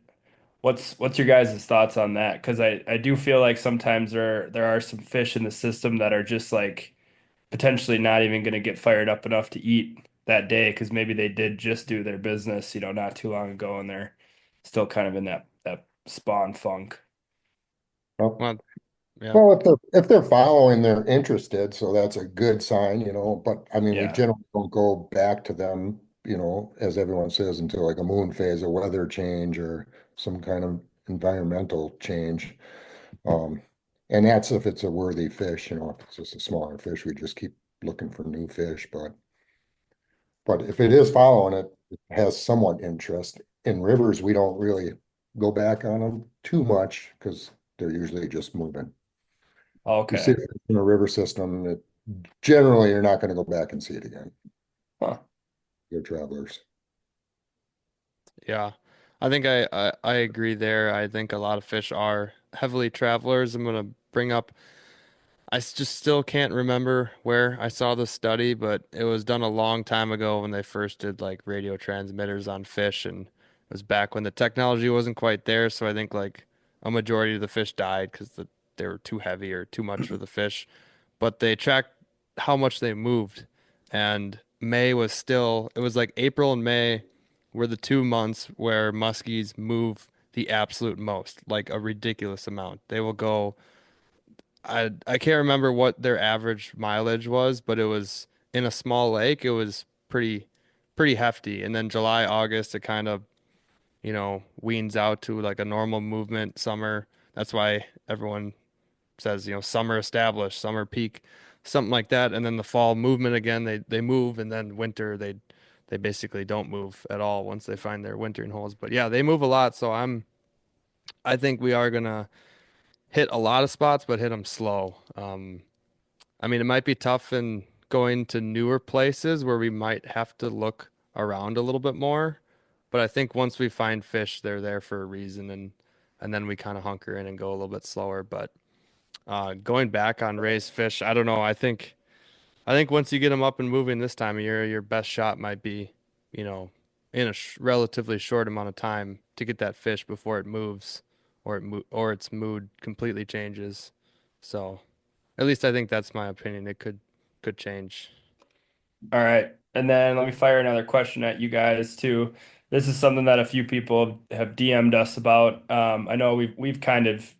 What's your guys' thoughts on that? Because I do feel like sometimes there are some fish in the system that are just like potentially not even going to get fired up enough to eat that day because maybe they did just do their business, not too long ago, and they're still kind of in that spawn funk. Well, Well, yeah. well, if they're following, they're interested, so that's a good sign, but I mean, we Yeah. generally don't go back to them, as everyone says, until like a moon phase, a weather change or some kind of environmental change. Um, and that's if it's a worthy fish, if it's just a smaller fish, we just keep looking for new fish. But if it is following it, it has somewhat interest. In rivers, we don't really go back on them too much because they're usually just moving. You see Okay. it in a river system, generally you're not going to go back and see it again. Huh. You're travelers. Yeah. I think I agree there. I think a lot of fish are heavily travelers. I'm gonna bring up just still can't remember where I saw the study, but it was done a long time ago when they first did like radio transmitters on fish, and it was back when the technology wasn't quite there. So I think like a majority of the fish died because they were too heavy or too much for the fish. But they tracked how much they moved, and May was still, it was like April and May were the 2 months where muskies move the absolute most, like a ridiculous amount. They will go I can't remember what their average mileage was, but it was in a small lake. It was pretty hefty. And then July, August, it kind of, weans out to like a normal movement. Summer, that's why everyone says, summer established, summer peak, something like that. And then the fall movement again, they move, and then winter they basically don't move at all once they find their wintering holes. But yeah, they move a lot, so I think we are gonna hit a lot of spots, but hit them slow. I mean, it might be tough in going to newer places where we might have to look around a little bit more. But I think once we find fish, they're there for a reason, and then we kind of hunker in and go a little bit slower. But going back on raised fish, I don't know. I think once you get them up and moving this time of year, your best shot might be, you know, in a relatively short amount of time to get that fish before it moves or its mood completely changes. So. At least I think that's my opinion. It could change. All right. And then let me fire another question at you guys too. This is something that a few people have DM'd us about. I know we've kind of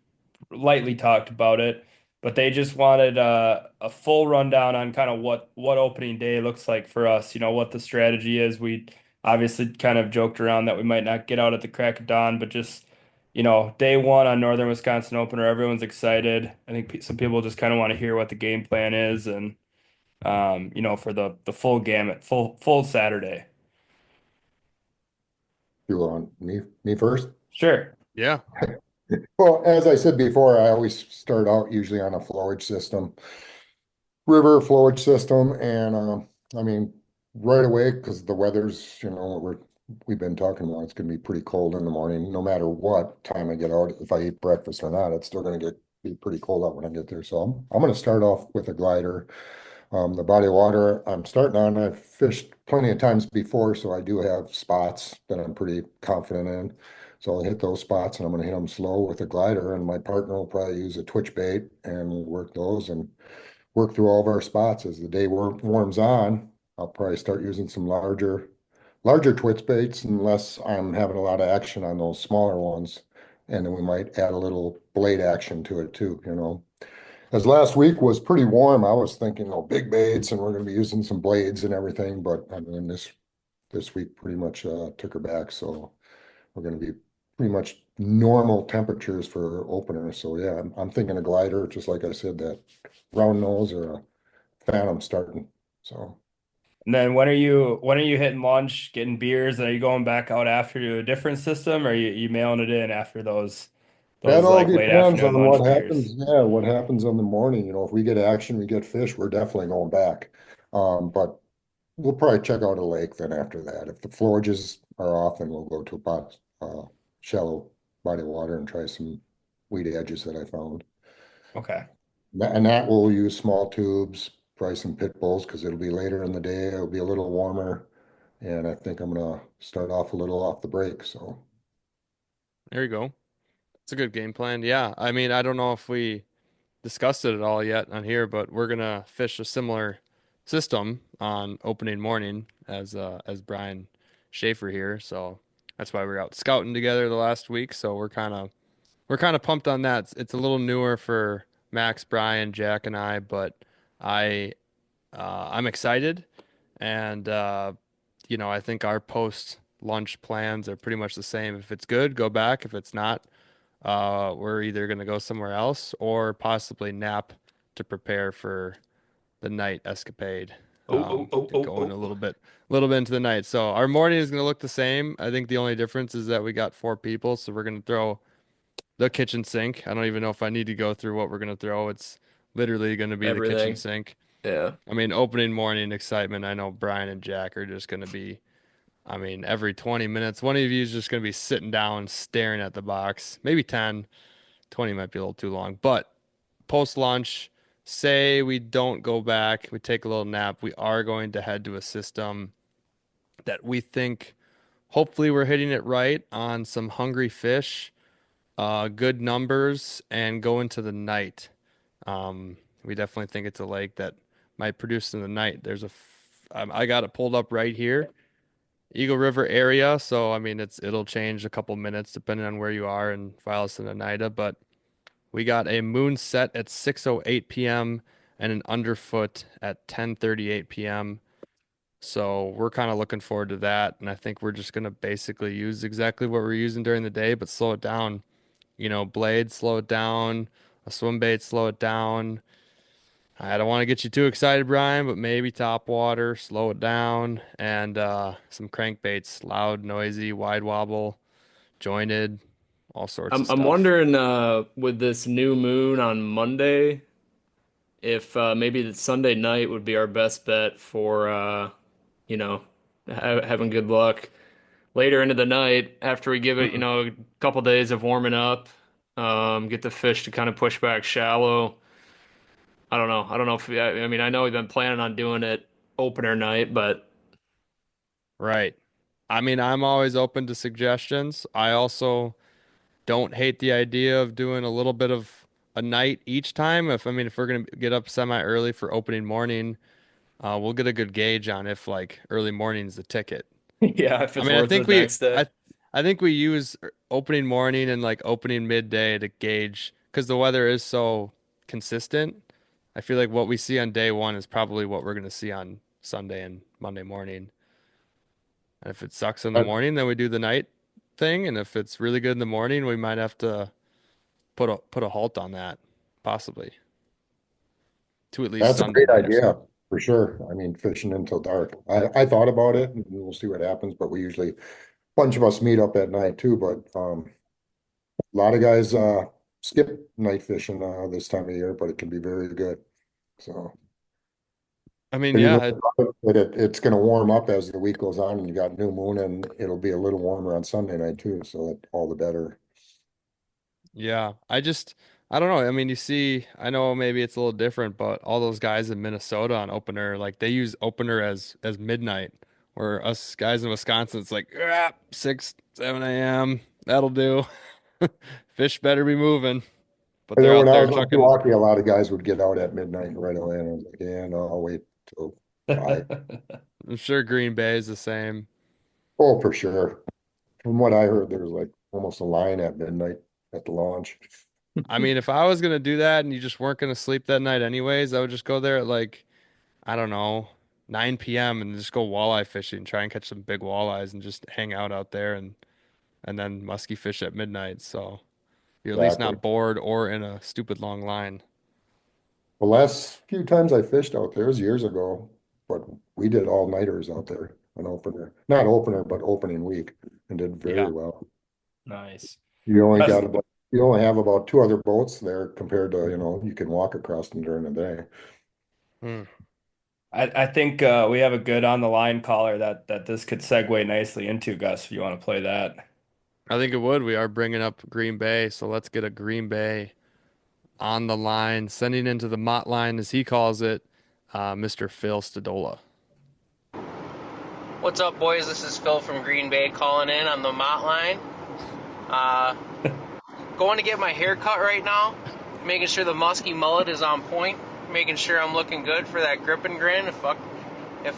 lightly talked about it, but they just wanted a full rundown on kind of what opening day looks like for us. What the strategy is. We obviously kind of joked around that we might not get out at the crack of dawn, but just day one on Northern Wisconsin opener, everyone's excited. I think some people just kind of want to hear what the game plan is and for the full gamut, full Saturday. You want me first? Sure. Yeah. Well, as I said before, I always start out usually on a flowage system, river flowage system, and I mean right away because the weather's we've been talking about it's going to be pretty cold in the morning. No matter what time I get out, if I eat breakfast or not, it's still going to be pretty cold out when I get there. So I'm going to start off with a glider. The body of water I'm starting on, I've fished plenty of times before, so I do have spots that I'm pretty confident in. So I'll hit those spots and I'm going to hit them slow with a glider, and my partner will probably use a twitch bait and we'll work those and work through all of our spots. As the day warms on, I'll probably start using some larger twitch baits unless I'm having a lot of action on those smaller ones. And then we might add a little blade action to it too, you know. As last week was pretty warm, I was thinking, oh, big baits, and we're going to be using some blades and everything. But I mean, this week pretty much took her back, so we're going to be pretty much normal temperatures for opener. So yeah, I'm thinking a glider, just like I said, that round nose or a phantom starting. So And then when are you hitting lunch, getting beers, and are you going back out after to a different system, or you mailing it in after that those all like late depends afternoon on what lunch beers? happens. Yeah, what happens in the morning. You know, if we get action, we get fish, we're definitely going back. But we'll probably check out a lake then after that. If the florages are off, then we'll go to about shallow body of water and try some weed edges that I found. Okay. And that we'll use small tubes, probably some pit bulls because it'll be later in the day. It'll be a little warmer. And I think I'm gonna start off a little off the break. So There you go. It's a good game plan. Yeah. I mean, I don't know if we discussed it at all yet on here, but we're gonna fish a similar system on opening morning as Bryan Schaeffer here. So that's why we're out scouting together the last week. So we're kind of pumped on that. It's a little newer for Max, Brian, Jack, and I, but I I'm excited, and I think our post lunch plans are pretty much the same. If it's good, go back. If it's not, we're either gonna go somewhere else or possibly nap to prepare for the night escapade. Oh, oh, oh, oh, Going oh. a little bit into the night. So our morning is gonna look the same. I think the only difference is that we got four people, so we're gonna throw the kitchen sink. I don't even know if I need to go through what we're gonna throw. It's literally gonna be the kitchen Everything. sink. Yeah. I mean, opening morning excitement. I know Brian and Jack are just gonna be. I mean, every 20 minutes, one of you is just gonna be sitting down, staring at the box. Maybe 10. 20 might be a little too long, but post lunch, say we don't go back, we take a little nap, we are going to head to a system that we think hopefully we're hitting it right on some hungry fish, good numbers, and go into the night. We definitely think it's a lake that might produce in the night. I got it pulled up right here, Eagle River area. So I mean, it'll change a couple minutes depending on where you are in Phyllis and Oneida, but we got a moon set at 6:08 p.m. and an underfoot at 10:38 p.m. So we're kind of looking forward to that, and I think we're just gonna basically use exactly what we're using during the day, but slow it down. Blade, slow it down. A swim bait, slow it down. I don't want to get you too excited, Brian, but maybe top water, slow it down, and some crankbaits, loud, noisy, wide wobble, jointed, all sorts of I'm stuff. wondering with this new moon on Monday if maybe the Sunday night would be our best bet for you know having good luck later into the night after we give it a couple days of warming up, get the fish to kind of push back shallow. I don't know if I mean I know we've been planning on doing it opener night, but Right. I mean, I'm always open to suggestions. I also don't hate the idea of doing a little bit of a night each time. If we're gonna get up semi early for opening morning, we'll get a good gauge on if like early morning's the ticket. yeah, if I it's mean, I worth think it next day. I think we use opening morning and like opening midday to gauge because the weather is so consistent. I feel like what we see on day one is probably what we're gonna see on Sunday and Monday morning. And if it sucks in the that, morning, then we do the night thing. And if it's really good in the morning, we might have to put a halt on that, possibly to at least that's a Sunday great night or idea so. for sure. I mean, fishing until dark. I thought about it, and we'll see what happens. But we usually bunch of us meet up at night too. But a lot of guys skip night fishing this time of year, but it can be very good. So. I mean, And you yeah, know that it's going to warm up as the week goes on, and you got new moon, and it'll be a little warmer on Sunday night too. So that all the better. yeah. I don't know. I mean, you see, I know maybe it's a little different, but all those guys in Minnesota on opener, like they use opener as midnight, where us guys in Wisconsin, it's like 6, 7 a.m. That'll do. Fish better be moving, but I they're know when out I there was on chucking. Milwaukee, a lot of guys would get out at midnight right away, and I was like, yeah, no, I'll wait till 5. I'm sure Green Bay is the same. Oh, for sure. From what I heard, there was like almost a line at midnight at the launch. I mean, if I was gonna do that and you just weren't gonna sleep that night anyways, I would just go there at like, I don't know, 9 p.m. and just go walleye fishing, try and catch some big walleyes and just hang out there and then musky fish at midnight. So you're at least Exactly. not bored or in a stupid long line. The last few times I fished out there was years ago, but we did all-nighters out there on opener. Not opener, but opening week, and did Yeah. very well. Nice. You only That's, got about you only have about 2 other boats there compared to, you can walk across them during the day. Hmm. I think we have a good on the line caller that this could segue nicely into, Gus, if you want to play that. I think it would. We are bringing up Green Bay, so let's get a Green Bay on the line, sending into the Mott line, as he calls it, Mr. Phil Stadola. What's up, boys? This is Phil from Green Bay calling in on the Mott line. Uh, Going to get my hair cut right now, making sure the musky mullet is on point, making sure I'm looking good for that grip and grin. If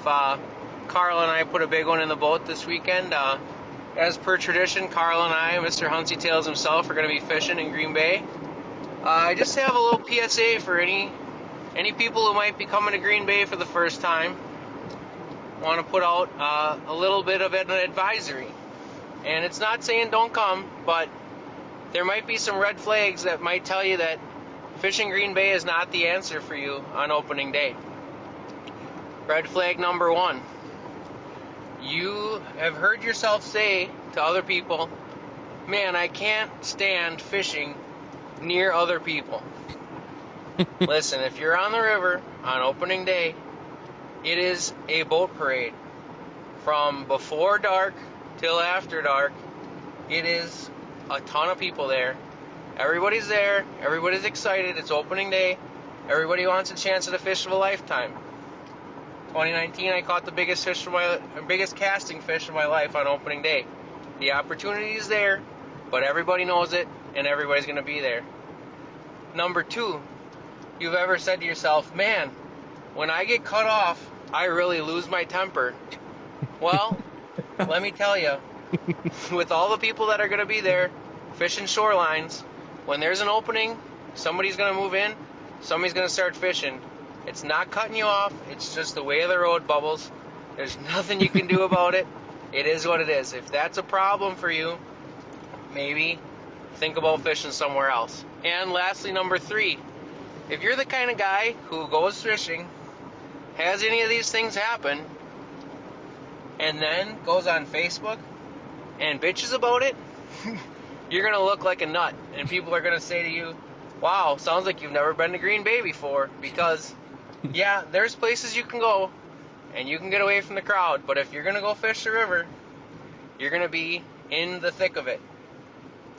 Carl and I put a big one in the boat this weekend, as per tradition, Carl and I, Mr. Hunsy Tails himself, are going to be fishing in Green Bay. I just have a little PSA for any people who might be coming to Green Bay for the first time. Want to put out a little bit of an advisory. And it's not saying don't come, but there might be some red flags that might tell you that fishing Green Bay is not the answer for you on opening day. Red flag number 1. You have heard yourself say to other people, man, I can't stand fishing near other people. Listen, if you're on the river on opening day, it is a boat parade. From before dark till after dark, it is a ton of people there. Everybody's there. Everybody's excited. It's opening day. Everybody wants a chance at a fish of a lifetime. 2019, I caught the biggest casting fish of my life on opening day. The opportunity is there, but everybody knows it, and everybody's going to be there. Number 2, you've ever said to yourself, man, when I get cut off, I really lose my temper. Well, let me tell you, with all the people that are going to be there fishing shorelines, when there's an opening, somebody's going to move in, somebody's going to start fishing. It's not cutting you off. It's just the way of the road, Bubbles. There's nothing you can do about it. It is what it is. If that's a problem for you, maybe think about fishing somewhere else. And lastly, number 3, if you're the kind of guy who goes fishing, has any of these things happen, and then goes on Facebook and bitches about it, you're going to look like a nut. And people are going to say to you, wow, sounds like you've never been to Green Bay before. Because, yeah, there's places you can go, and you can get away from the crowd. But if you're going to go fish the river, you're going to be in the thick of it.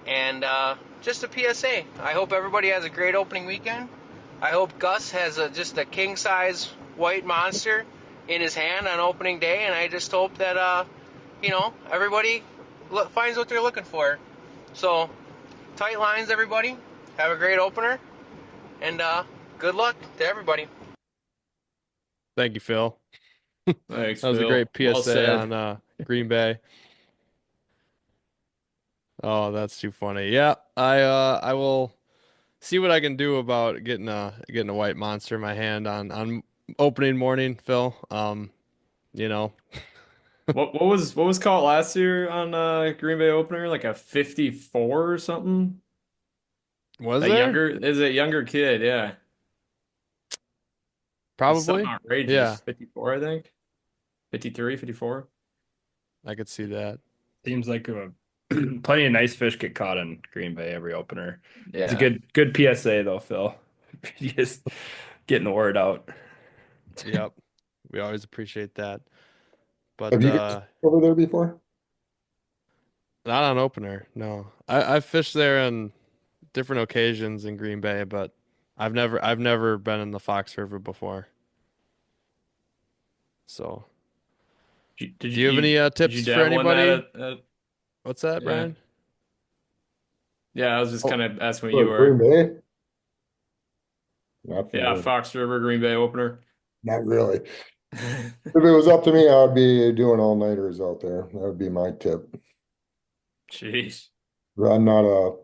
And just a PSA. I hope everybody has a great opening weekend. I hope Gus has just a king-size white monster in his hand on opening day. And I just hope that, everybody finds what they're looking for. So, tight lines, everybody. Have a great opener. And good luck to everybody. Thank you, Phil. Thanks, That was a Phil. great Well PSA said. on Green Bay. Oh, that's too funny. Yeah, I will see what I can do about getting a white monster in my hand on opening morning, Phil. You know, What was caught last year on Green Bay opener? Like a 54 or something? was That there? younger is a younger kid, yeah. It's something Probably. outrageous. Yeah, 54, I think. 53, 54. I could see that. Seems like plenty of nice fish get caught in Green Bay every opener. It's a Yeah. good PSA though, Phil. Just getting the word out. Yep. We always appreciate that. But Have you guys over there before? not on opener, no. I fished there in different occasions in Green Bay, but I've never been in the Fox River before. So, Did do you have any did you tips for dabble in anybody? that What's that, yeah. Brian? Yeah, I was just Oh, kind of asking what you For Green were. Bay, not for Yeah, me, Fox River, Green Bay opener. not really. If it was up to me, I would be doing all-nighters out there. That would be my tip. Jeez. I'm not a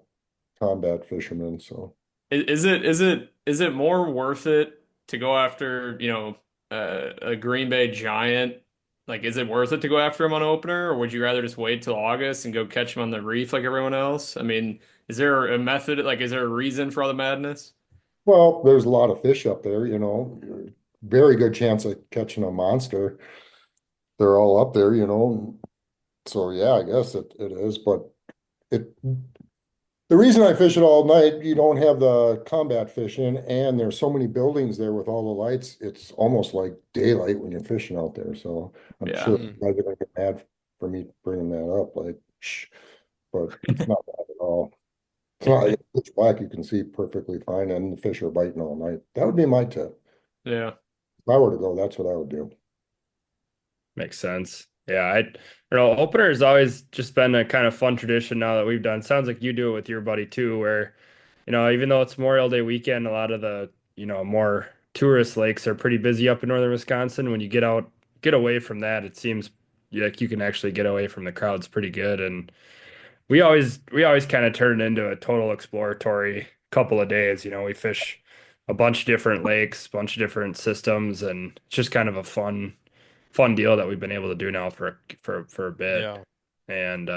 combat fisherman, so. Is it more worth it to go after, a Green Bay Giant? Like, is it worth it to go after him on opener, or would you rather just wait till August and go catch him on the reef like everyone else? I mean, is there a method, like, is there a reason for all the madness? Well, there's a lot of fish up there, you know. Very good chance of catching a monster. They're all up there, you know. So yeah, I guess it is, but it the reason I fish it all night, you don't have the combat fishing, and there's so many buildings there with all the lights, it's almost like daylight when you're fishing out there. So I'm Yeah. sure guys are gonna get mad for me bringing that up, like, shh, but it's not bad at all. It's not like it's black, you can see perfectly fine, and the fish are biting all night. That would be my tip. Yeah. If I were to go, that's what I would do. Makes sense. Yeah, opener has always just been a kind of fun tradition now that we've done. Sounds like you do it with your buddy too, where, even though it's Memorial Day weekend, a lot of the, more tourist lakes are pretty busy up in northern Wisconsin. When you get away from that, it seems like you can actually get away from the crowds pretty good. And we always kind of turn it into a total exploratory couple of days. We fish a bunch of different lakes, bunch of different systems, and it's just kind of a fun deal that we've been able to do now for a bit. Yeah. And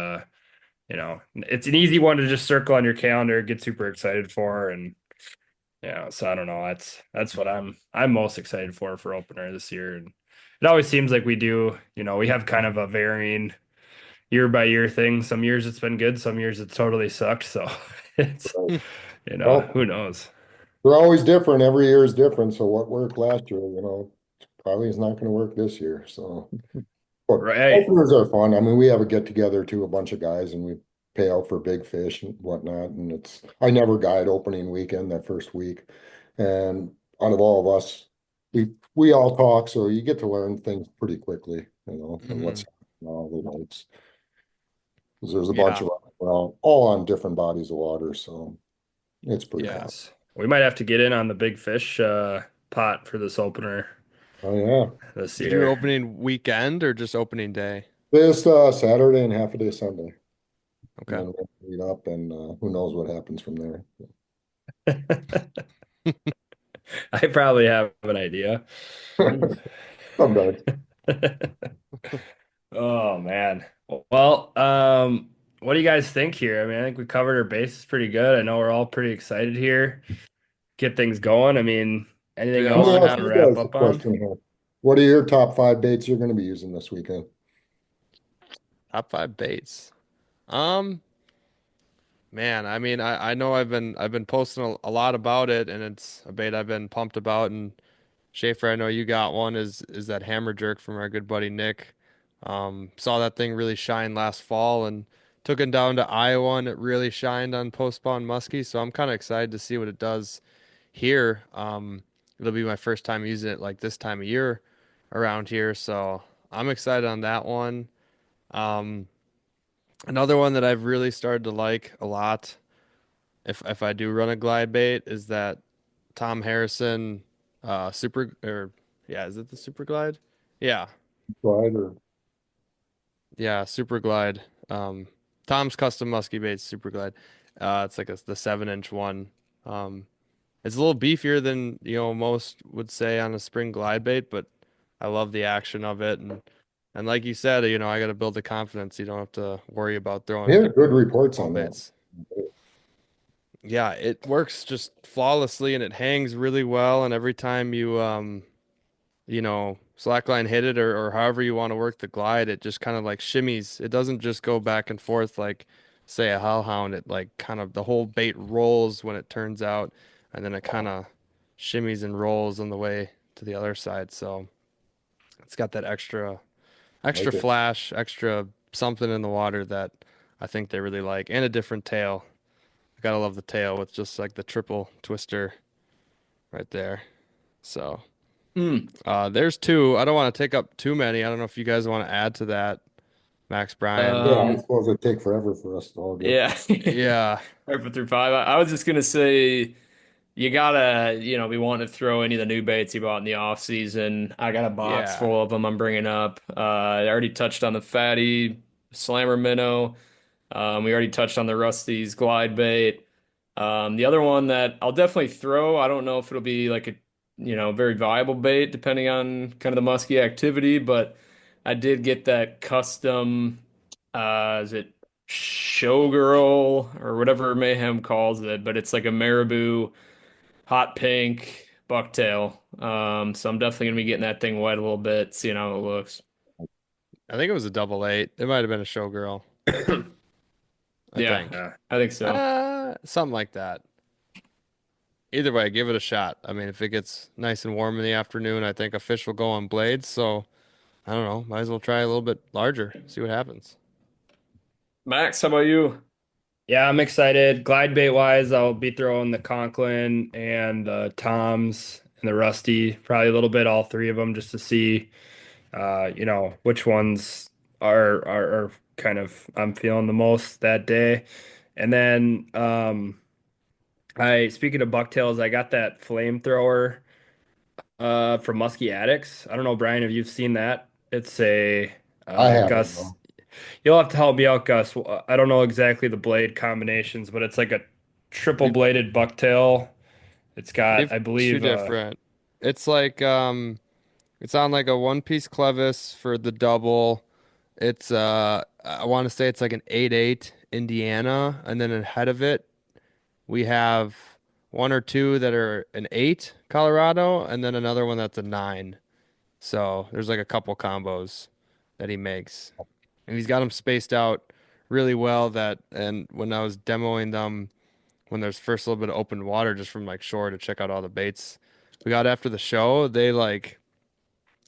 it's an easy one to just circle on your calendar, get super excited for, and so I don't know. That's what I'm most excited for opener this year. And it always seems like we do, we have kind of a varying year by year thing. Some years it's been good, some years it's totally sucked. So it's Well, who knows. they're always different. Every year is different. So what worked last year, probably is not gonna work this year. So, but Right. openers are fun. I mean, we have a get together too, a bunch of guys, and we pay out for big fish and whatnot. And I never guide opening weekend, that first week. And out of all of us, we all talk, so you get to learn things pretty quickly, and what's all the lights. 'Cause there's a bunch Yeah. of all on different bodies of water, so it's pretty fun. Yes. We might have to get in on the big fish pot for this opener Oh yeah. this You do year. opening weekend or just opening day? This Saturday and half a day Sunday. And Okay. then we'll meet up and who knows what happens from there. I probably have an idea. Sometimes. Oh man. Well, what do you guys think here? I mean, I think we covered our bases pretty good. I know we're all pretty excited here. Get things going. I mean, anything Yeah, Let else me to long ask kind of you time. wrap guys a up on? question here. What are your top 5 baits you're going to be using this weekend? Top five baits. Um, Man, I mean, I know I've been posting a lot about it, and it's a bait I've been pumped about. And Schaefer, I know you got one. Is that hammer jerk from our good buddy Nick? Saw that thing really shine last fall, and took it down to Iowa, and it really shined on post spawn muskie. So I'm kind of excited to see what it does here. It'll be my first time using it like this time of year around here, so I'm excited on that one. Um, Another one that I've really started to like a lot, if I do run a glide bait, is that Tom Harrison super or yeah, is it the super glide? Yeah. Slide or Yeah, super glide. Tom's custom musky bait super glide. It's like the 7-inch one. Um it's a little beefier than, most would say on a spring glide bait, but I love the action of it, and like you said, I got to build the confidence. You don't have to worry about throwing yeah, good reports small on that. baits. Yeah, it works just flawlessly and it hangs really well. And every time you slackline hit it or however you want to work the glide, it just kind of like shimmies. It doesn't just go back and forth like, say, a hellhound. It like kind of the whole bait rolls when it turns out, and then it kind of shimmies and rolls on the way to the other side. So it's got that extra Like it. flash, extra something in the water that I think they really like, and a different tail. gotta love the tail with just like the triple twister right there. So there's two. I don't want to take up too many. I don't know if you guys want to add to that, Max, Brian. Yeah, I suppose it'd take forever for us to all get. Yeah. Yeah, Right through five. I was just gonna say you gotta, be wanting to throw any of the new baits you bought in the off season. I got a box yeah. full of them I'm bringing up. I already touched on the fatty slammer minnow. We already touched on the Rusty's glide bait. The other one that I'll definitely throw, I don't know if it'll be like a, very viable bait depending on kind of the musky activity, but I did get that custom, is it Showgirl or whatever Mayhem calls it, but it's like a marabou hot pink bucktail. So I'm definitely gonna be getting that thing wet a little bit, seeing how it looks. I think it was a double eight. It might have been a showgirl. I think. Yeah, I think so. Something like that. Either way, give it a shot. I mean, if it gets nice and warm in the afternoon, I think a fish will go on blades. So I don't know. Might as well try a little bit larger. See what happens. Max, how about you? Yeah, I'm excited. Glide bait wise, I'll be throwing the Conklin and the Toms and the Rusty, probably a little bit, all three of them, just to see, which ones are kind of I'm feeling the most that day. And then I speaking of bucktails, I got that flamethrower from Musky Addicts. I don't know, Brian, if you've seen that. It's a I haven't, Gus. no. You'll have to help me out, Gus. I don't know exactly the blade combinations, but it's like a triple We've bladed bucktail. It's got, we've I two believe, different. It's like it's on like a one piece clevis for the double. It's I want to say it's like an 8/8 Indiana, and then ahead of it we have one or two that are an 8 Colorado, and then another one that's a 9. So there's like a couple combos that he makes. And he's got them spaced out really well and when I was demoing them when there's first a little bit of open water just from like shore to check out all the baits we got after the show, they like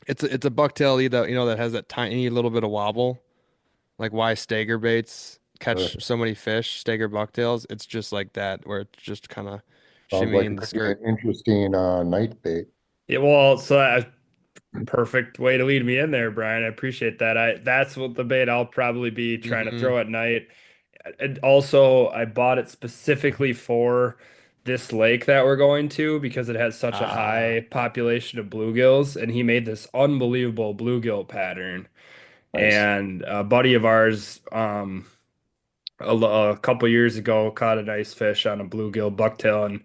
it's a bucktail that that has that tiny little bit of wobble. Like why Stager baits Sure. catch so many fish, Stager bucktails, it's just like that where it's just kind of Sounds like shimmying it the could be an skirt. interesting night bait. yeah, well, so perfect way to lead me in there, Brian. I appreciate that. That's what the bait I'll probably be trying to Hmm. throw at night. And also, I bought it specifically for this lake that we're going to because it has such a Ah, high population of bluegills, and he made this unbelievable bluegill pattern. nice. And a buddy of ours, a couple years ago, caught a nice fish on a bluegill bucktail, and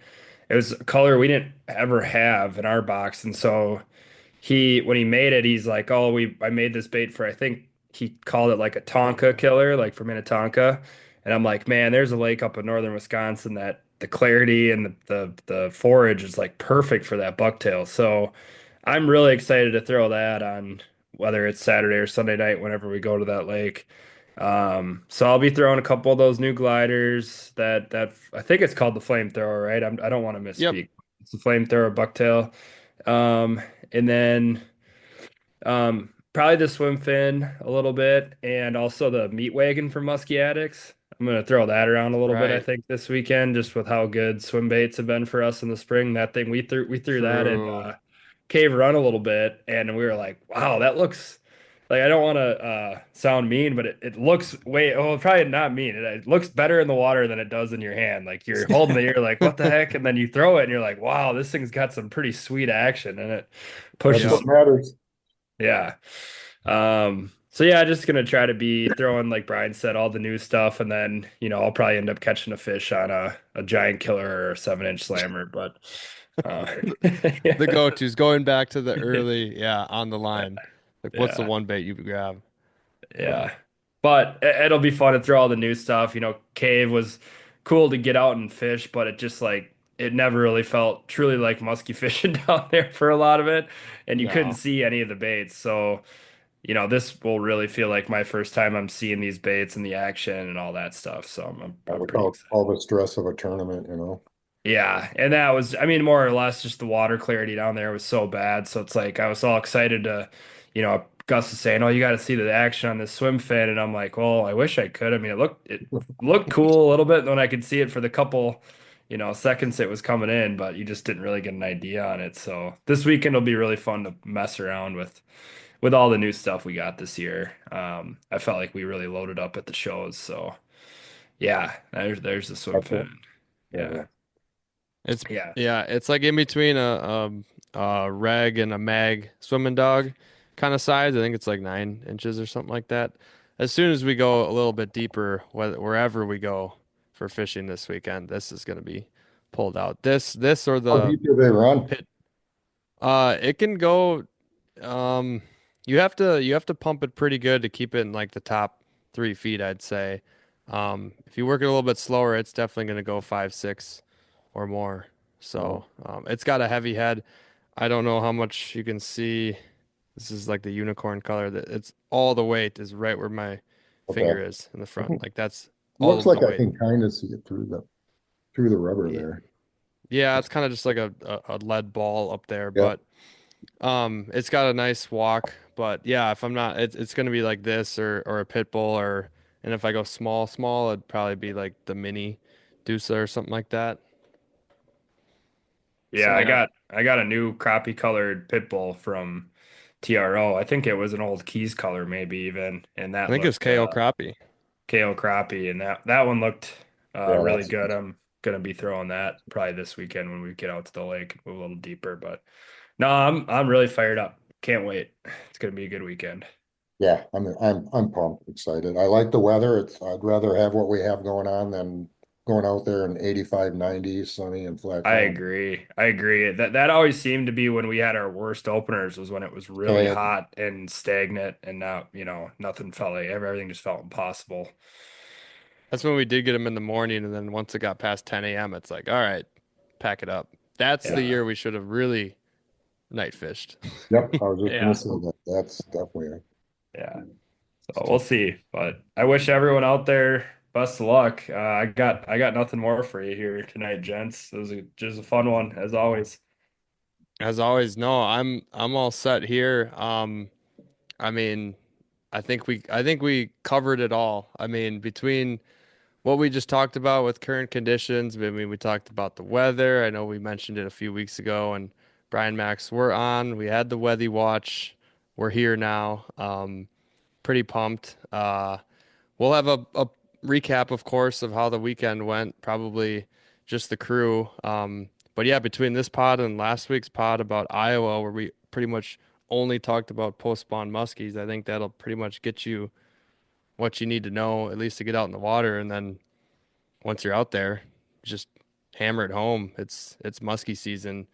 it was a color we didn't ever have in our box, and so when he made it, he's like, "Oh, I made this bait for I think he called it like a Tonka killer, like for Minnetonka." And I'm like, "Man, there's a lake up in northern Wisconsin that the clarity and the forage is like perfect for that bucktail." So I'm really excited to throw that on whether it's Saturday or Sunday night whenever we go to that lake. So I'll be throwing a couple of those new gliders that I think it's called the flamethrower, right? I don't want to Yep. misspeak. It's the flamethrower bucktail. And then probably the swim fin a little bit, and also the meat wagon from Musky Addicts. I'm gonna throw that around a little bit, I Right. think, this weekend, just with how good swim baits have been for us in the spring. That thing we threw that in True. Cave Run a little bit, and we were like, wow, that looks like I don't want to sound mean, but it looks probably not mean. It looks better in the water than it does in your hand. Like you're holding it, you're like, what the heck? And then you throw it, and you're like, wow, this thing's got some pretty sweet action, and it That's pushes. Yep. what matters. Yeah. So yeah, just gonna try to be throwing, like Brian said, all the new stuff, and then I'll probably end up catching a fish on a giant killer or a 7-inch slammer. But The go-tos going back to the early, yeah, on the line. Like what's the yeah, one bait you grab? yeah. But it'll be fun to throw all the new stuff. Cave was cool to get out and fish, but it just like it never really felt truly like musky fishing down there for a lot of it, and you couldn't No. see any of the baits. So this will really feel like my first time I'm seeing these baits and the action and all that stuff. So I'm pretty Without excited. all the stress of a tournament. Yeah, and that was, I mean, more or less just the water clarity down there was so bad. So it's like I was all excited to, Gus is saying, "Oh, you got to see the action on this swim fin," and I'm like, "Well, I wish I could. I mean, it looked cool a little bit when I could see it for the couple, seconds it was coming in, but you just didn't really get an idea on it. So this weekend will be really fun to mess around with all the new stuff we got this year. I felt like we really loaded up at the shows. So yeah, there's the swim That's it. fin. Yeah. Yeah, It's yeah, yeah, it's like in between a reg and a mag swimming dog kind of size. I think it's like 9 inches or something like that. As soon as we go a little bit deeper, wherever we go for fishing this weekend, this is going to be pulled out. This or How the deep do they run? pit. It can go. Um, you have to pump it pretty good to keep it in like the top 3 feet, I'd say. If you work it a little bit slower, it's definitely going to go 5, 6 or more. Oh, So it's got a heavy head. I don't know how much you can see. This is like the unicorn color. That it's all the weight is right where my okay. finger is in the front. Like that's all Looks of the like I weight. can kind of see it through the rubber Ye- there. Yeah, it's kind of just like a lead ball up there, Yeah. but it's got a nice walk. But yeah, if I'm not, it's gonna be like this or a pit bull and if I go small, it'd probably be like the mini Dusa or something like that. yeah. I So got I got a new crappie colored pit bull from TRO. I think it was an old Keys color, maybe even, and I that think it was looked KO crappie. KO crappie, and that one looked Yeah, really that's good. I'm gonna be throwing that probably this weekend when we get out to the lake and move a little deeper. But no, I'm really fired up. Can't wait. It's gonna be a good weekend. yeah, I'm pumped, excited. I like the weather. I'd rather have what we have going on than going out there in 85, 90, sunny and flat I cloud. agree. I agree. That always seemed to be when we had our worst openers was when it was really And hot and stagnant, and now nothing felt like everything just felt impossible. That's when we did get them in the morning, and then once it got past 10 a.m., it's like, all right, pack it up. That's the Yeah, year we should have really night fished. yep, I was just gonna yeah, say that. That's definitely yeah. So we'll see. But I wish everyone out there best of luck. I got nothing more for you here tonight, gents. It was just a fun one as always. As always, no, I'm all set here. I mean, I think we covered it all. I mean, between what we just talked about with current conditions, I mean, we talked about the weather. I know we mentioned it a few weeks ago, and Brian Max, we're on. We had the weather watch. We're here now. Pretty pumped. We'll have a recap, of course, of how the weekend went. Probably just the crew. But yeah, between this pod and last week's pod about Iowa, where we pretty much only talked about post-spawn muskies, I think that'll pretty much get you what you need to know, at least to get out in the water. And then once you're out there, just hammer it home. It's muskie season.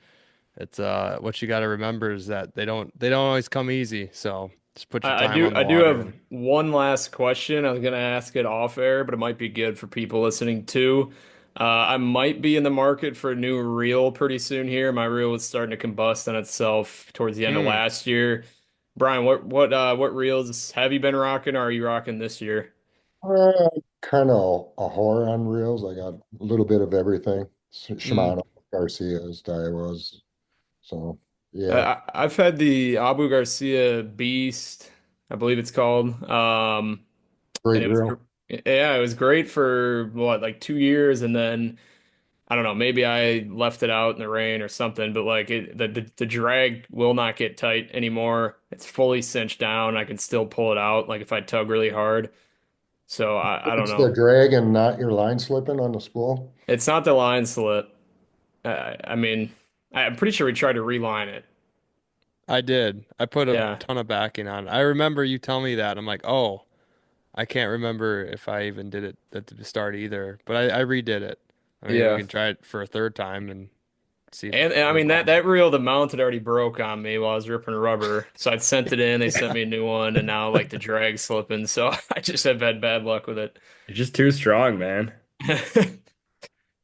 It's what you got to remember is that they don't always come easy. So just put your I time do on the I do water have and one last question. I was gonna ask it off air, but it might be good for people listening too. I might be in the market for a new reel pretty soon here. My reel was starting to combust on itself towards the end of mm, last year. Brian, what reels have you been rocking or are you rocking this year? kind of a horror on reels. I got a little bit of everything. mm. Shimano, Garcia's, Daiwas. So yeah, I've had the Abu Garcia Beast, I believe it's called. And great it was reel. yeah, it was great for what, like 2 years, and then I don't know, maybe I left it out in the rain or something, but like the drag will not get tight anymore. It's fully cinched down. I can still pull it out like if I tug really hard. So I don't It's the know. drag and not your line slipping on the spool. It's not the line slip. I mean, I'm pretty sure we tried to reline it. I did. I put a Yeah. ton of backing on. I remember you telling me that. I'm like, oh, I can't remember if I even did it at the start either. But I redid it. I mean, we Yeah. can try it for a third time and see if And I we're mean wrong. that reel, the mount had already broke on me while I was ripping rubber. So I'd sent it in, they sent me a new one, and now like the drag's slipping. So I just have had bad luck with it. You're just too strong, man.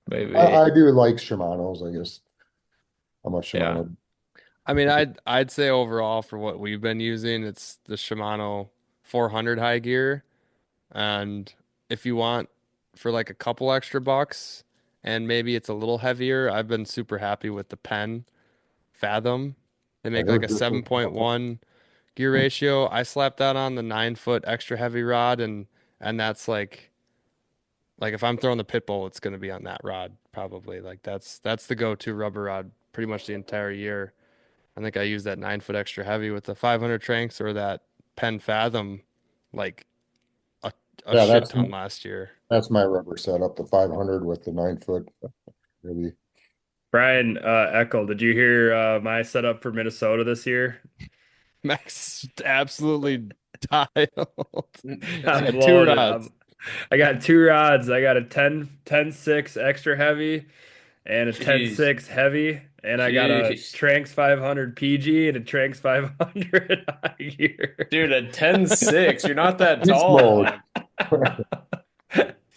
Maybe. I do like Shimano's, I guess. I'm a Yeah. Shimano. I mean, I'd say overall for what we've been using, it's the Shimano 400 high gear. And if you want for like a couple extra bucks and maybe it's a little heavier, I've been super happy with the Pen Fathom. They I make like heard a good things about that. 7.1 gear ratio. I slapped that on the 9 foot extra heavy rod, and that's like if I'm throwing the pit bull, it's going to be on that rod probably. Like that's the go-to rubber rod pretty much the entire year. I think I used that 9 foot extra heavy with the 500 Tranks or that Penn Fathom like a Yeah, shit ton last year. that's my rubber setup, the 500 with the 9 foot. Maybe. Brian Eckel, did you hear my setup for Minnesota this year? Max absolutely dialed. I'm Had two loaded. rods. I got 2 rods. I got a 10-6 extra heavy and a Jeez. 10-6 heavy. And I got a Jeez. Tranks 500 PG and a Tranks 500 high gear. Dude, a 10-6. You're not that Beast tall. mode.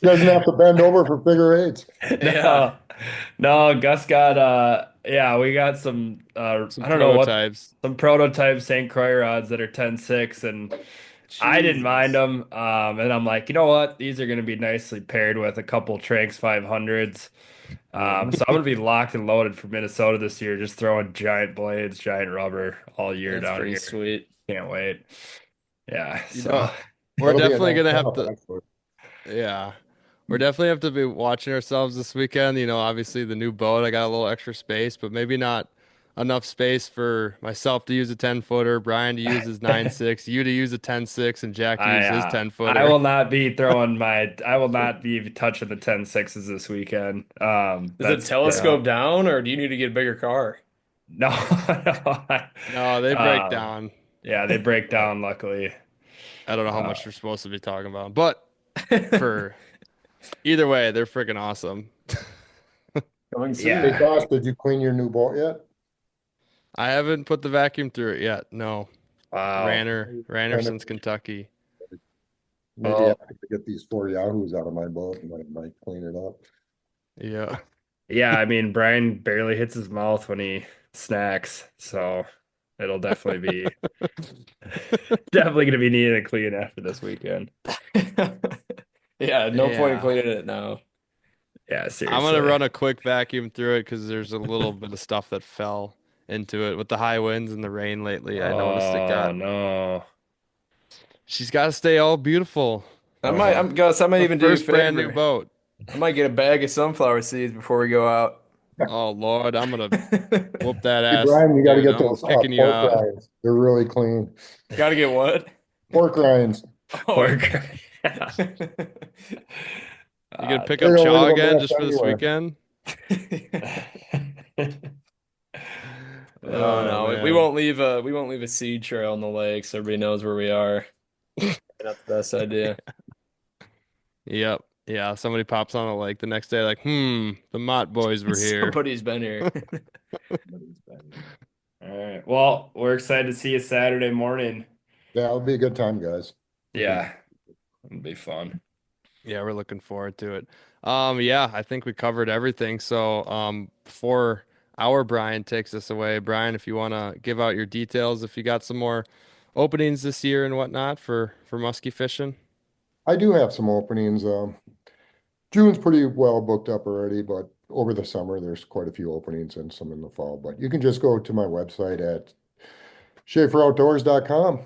Doesn't have to bend over for figure eights. No, no, Gus got yeah, we got some Some I don't know what prototypes. some prototype St. Croix rods that are 10-6 and I didn't mind them. And I'm like, you know what? These are gonna be nicely paired with a couple Tranks 500s. So I'm gonna be locked and loaded for Minnesota this year, just throwing giant blades, giant rubber all year That's down pretty here. sweet. Can't wait. Yeah, You so know, we're That'll be a definitely nice gonna have setup, to. actually. Yeah, we're definitely have to be watching ourselves this weekend. You know, obviously the new boat, I got a little extra space, but maybe not enough space for myself to use a 10 footer, Brian to use his 9.6, you to use a 10.6, and Jack to use his 10 I footer. will not be throwing I will not be touching the 10-6s this weekend. Is it telescope down or do you need to get a bigger car? No, no. No, they break down. Yeah, they break down, luckily. I don't know how much we're supposed to be talking about, but for either way, they're freaking awesome. Coming soon. Yeah. Hey, Josh, did you clean your new boat yet? I haven't put the vacuum through it yet. No. Wow. Ran her since Kentucky. Maybe Well- I have to get these 4 Yahoos out of my boat and I might clean it up. Yeah. Yeah, I mean, Brian barely hits his mouth when he snacks, so it'll definitely be definitely gonna be needed and clean after this weekend. Yeah, no point in Yeah. cleaning it now. Yeah, seriously. I'm gonna run a quick vacuum through it because there's a little bit of stuff that fell into it with the high winds and the rain lately. I noticed it Oh got. no. She's got to stay all beautiful. Gus, I might The even do you a first brand new favor. boat. I might get a bag of sunflower seeds before we go out. Oh Lord, I'm gonna whoop that Hey, ass. Brian, you got to dude. get I'm those kicking you pork out. rinds. They're really clean. Gotta get what? Pork rinds. Poor Oh, guy. You gonna pick They're up gonna Chaw leave 'em again left just for this anywhere. weekend? no, no, we man. won't leave a seed trail in the lake so everybody knows where we are. Not the best idea. Yep. Yeah. Somebody pops on the lake the next day, like, the Mott boys were here. Somebody's been here. All right. Well, we're excited to see you Saturday morning. Yeah, it'll be a good time, guys. Yeah. It'll be fun. Yeah, we're looking forward to it. Yeah, I think we covered everything. So, before our Brian takes us away, Brian, if you want to give out your details, if you got some more openings this year and whatnot for musky fishing. I do have some openings. June's pretty well booked up already, but over the summer, there's quite a few openings and some in the fall. But you can just go to my website at SchaefferOutdoors.com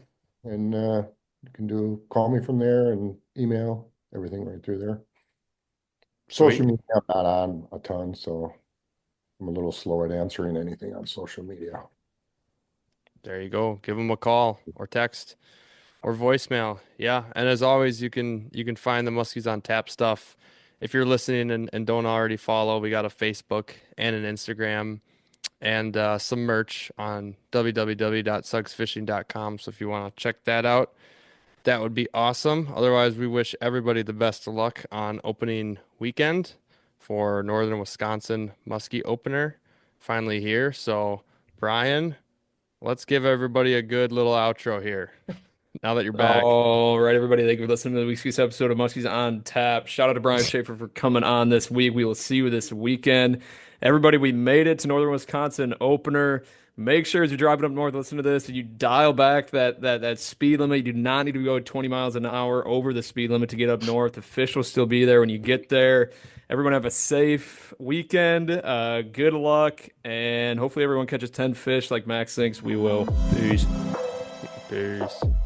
and you can call me from there and email everything right through there. Social media, I'm not on a ton, so I'm a little slow at answering anything on social media. There you go. Give them a call or text or voicemail. Yeah, and as always, you can find the Muskies on Tap stuff. If you're listening and don't already follow, we got a Facebook and an Instagram and some merch on www.sugsfishing.com. So if you want to check that out, that would be awesome. Otherwise, we wish everybody the best of luck on opening weekend for Northern Wisconsin Muskie Opener. Finally here. So, Brian, let's give everybody a good little outro here. Now that you're back. All right, everybody. Thank you for listening to the week's episode of Muskies on Tap. Shout out to Bryan Schaeffer for coming on this week. We will see you this weekend. Everybody, we made it to Northern Wisconsin opener. Make sure as you're driving up north, listen to this, you dial back that speed limit. You do not need to go 20 miles an hour over the speed limit to get up north. The fish will still be there when you get there. Everyone have a safe weekend. Good luck, and hopefully everyone catches 10 fish like Max thinks we will. Peace. Peace.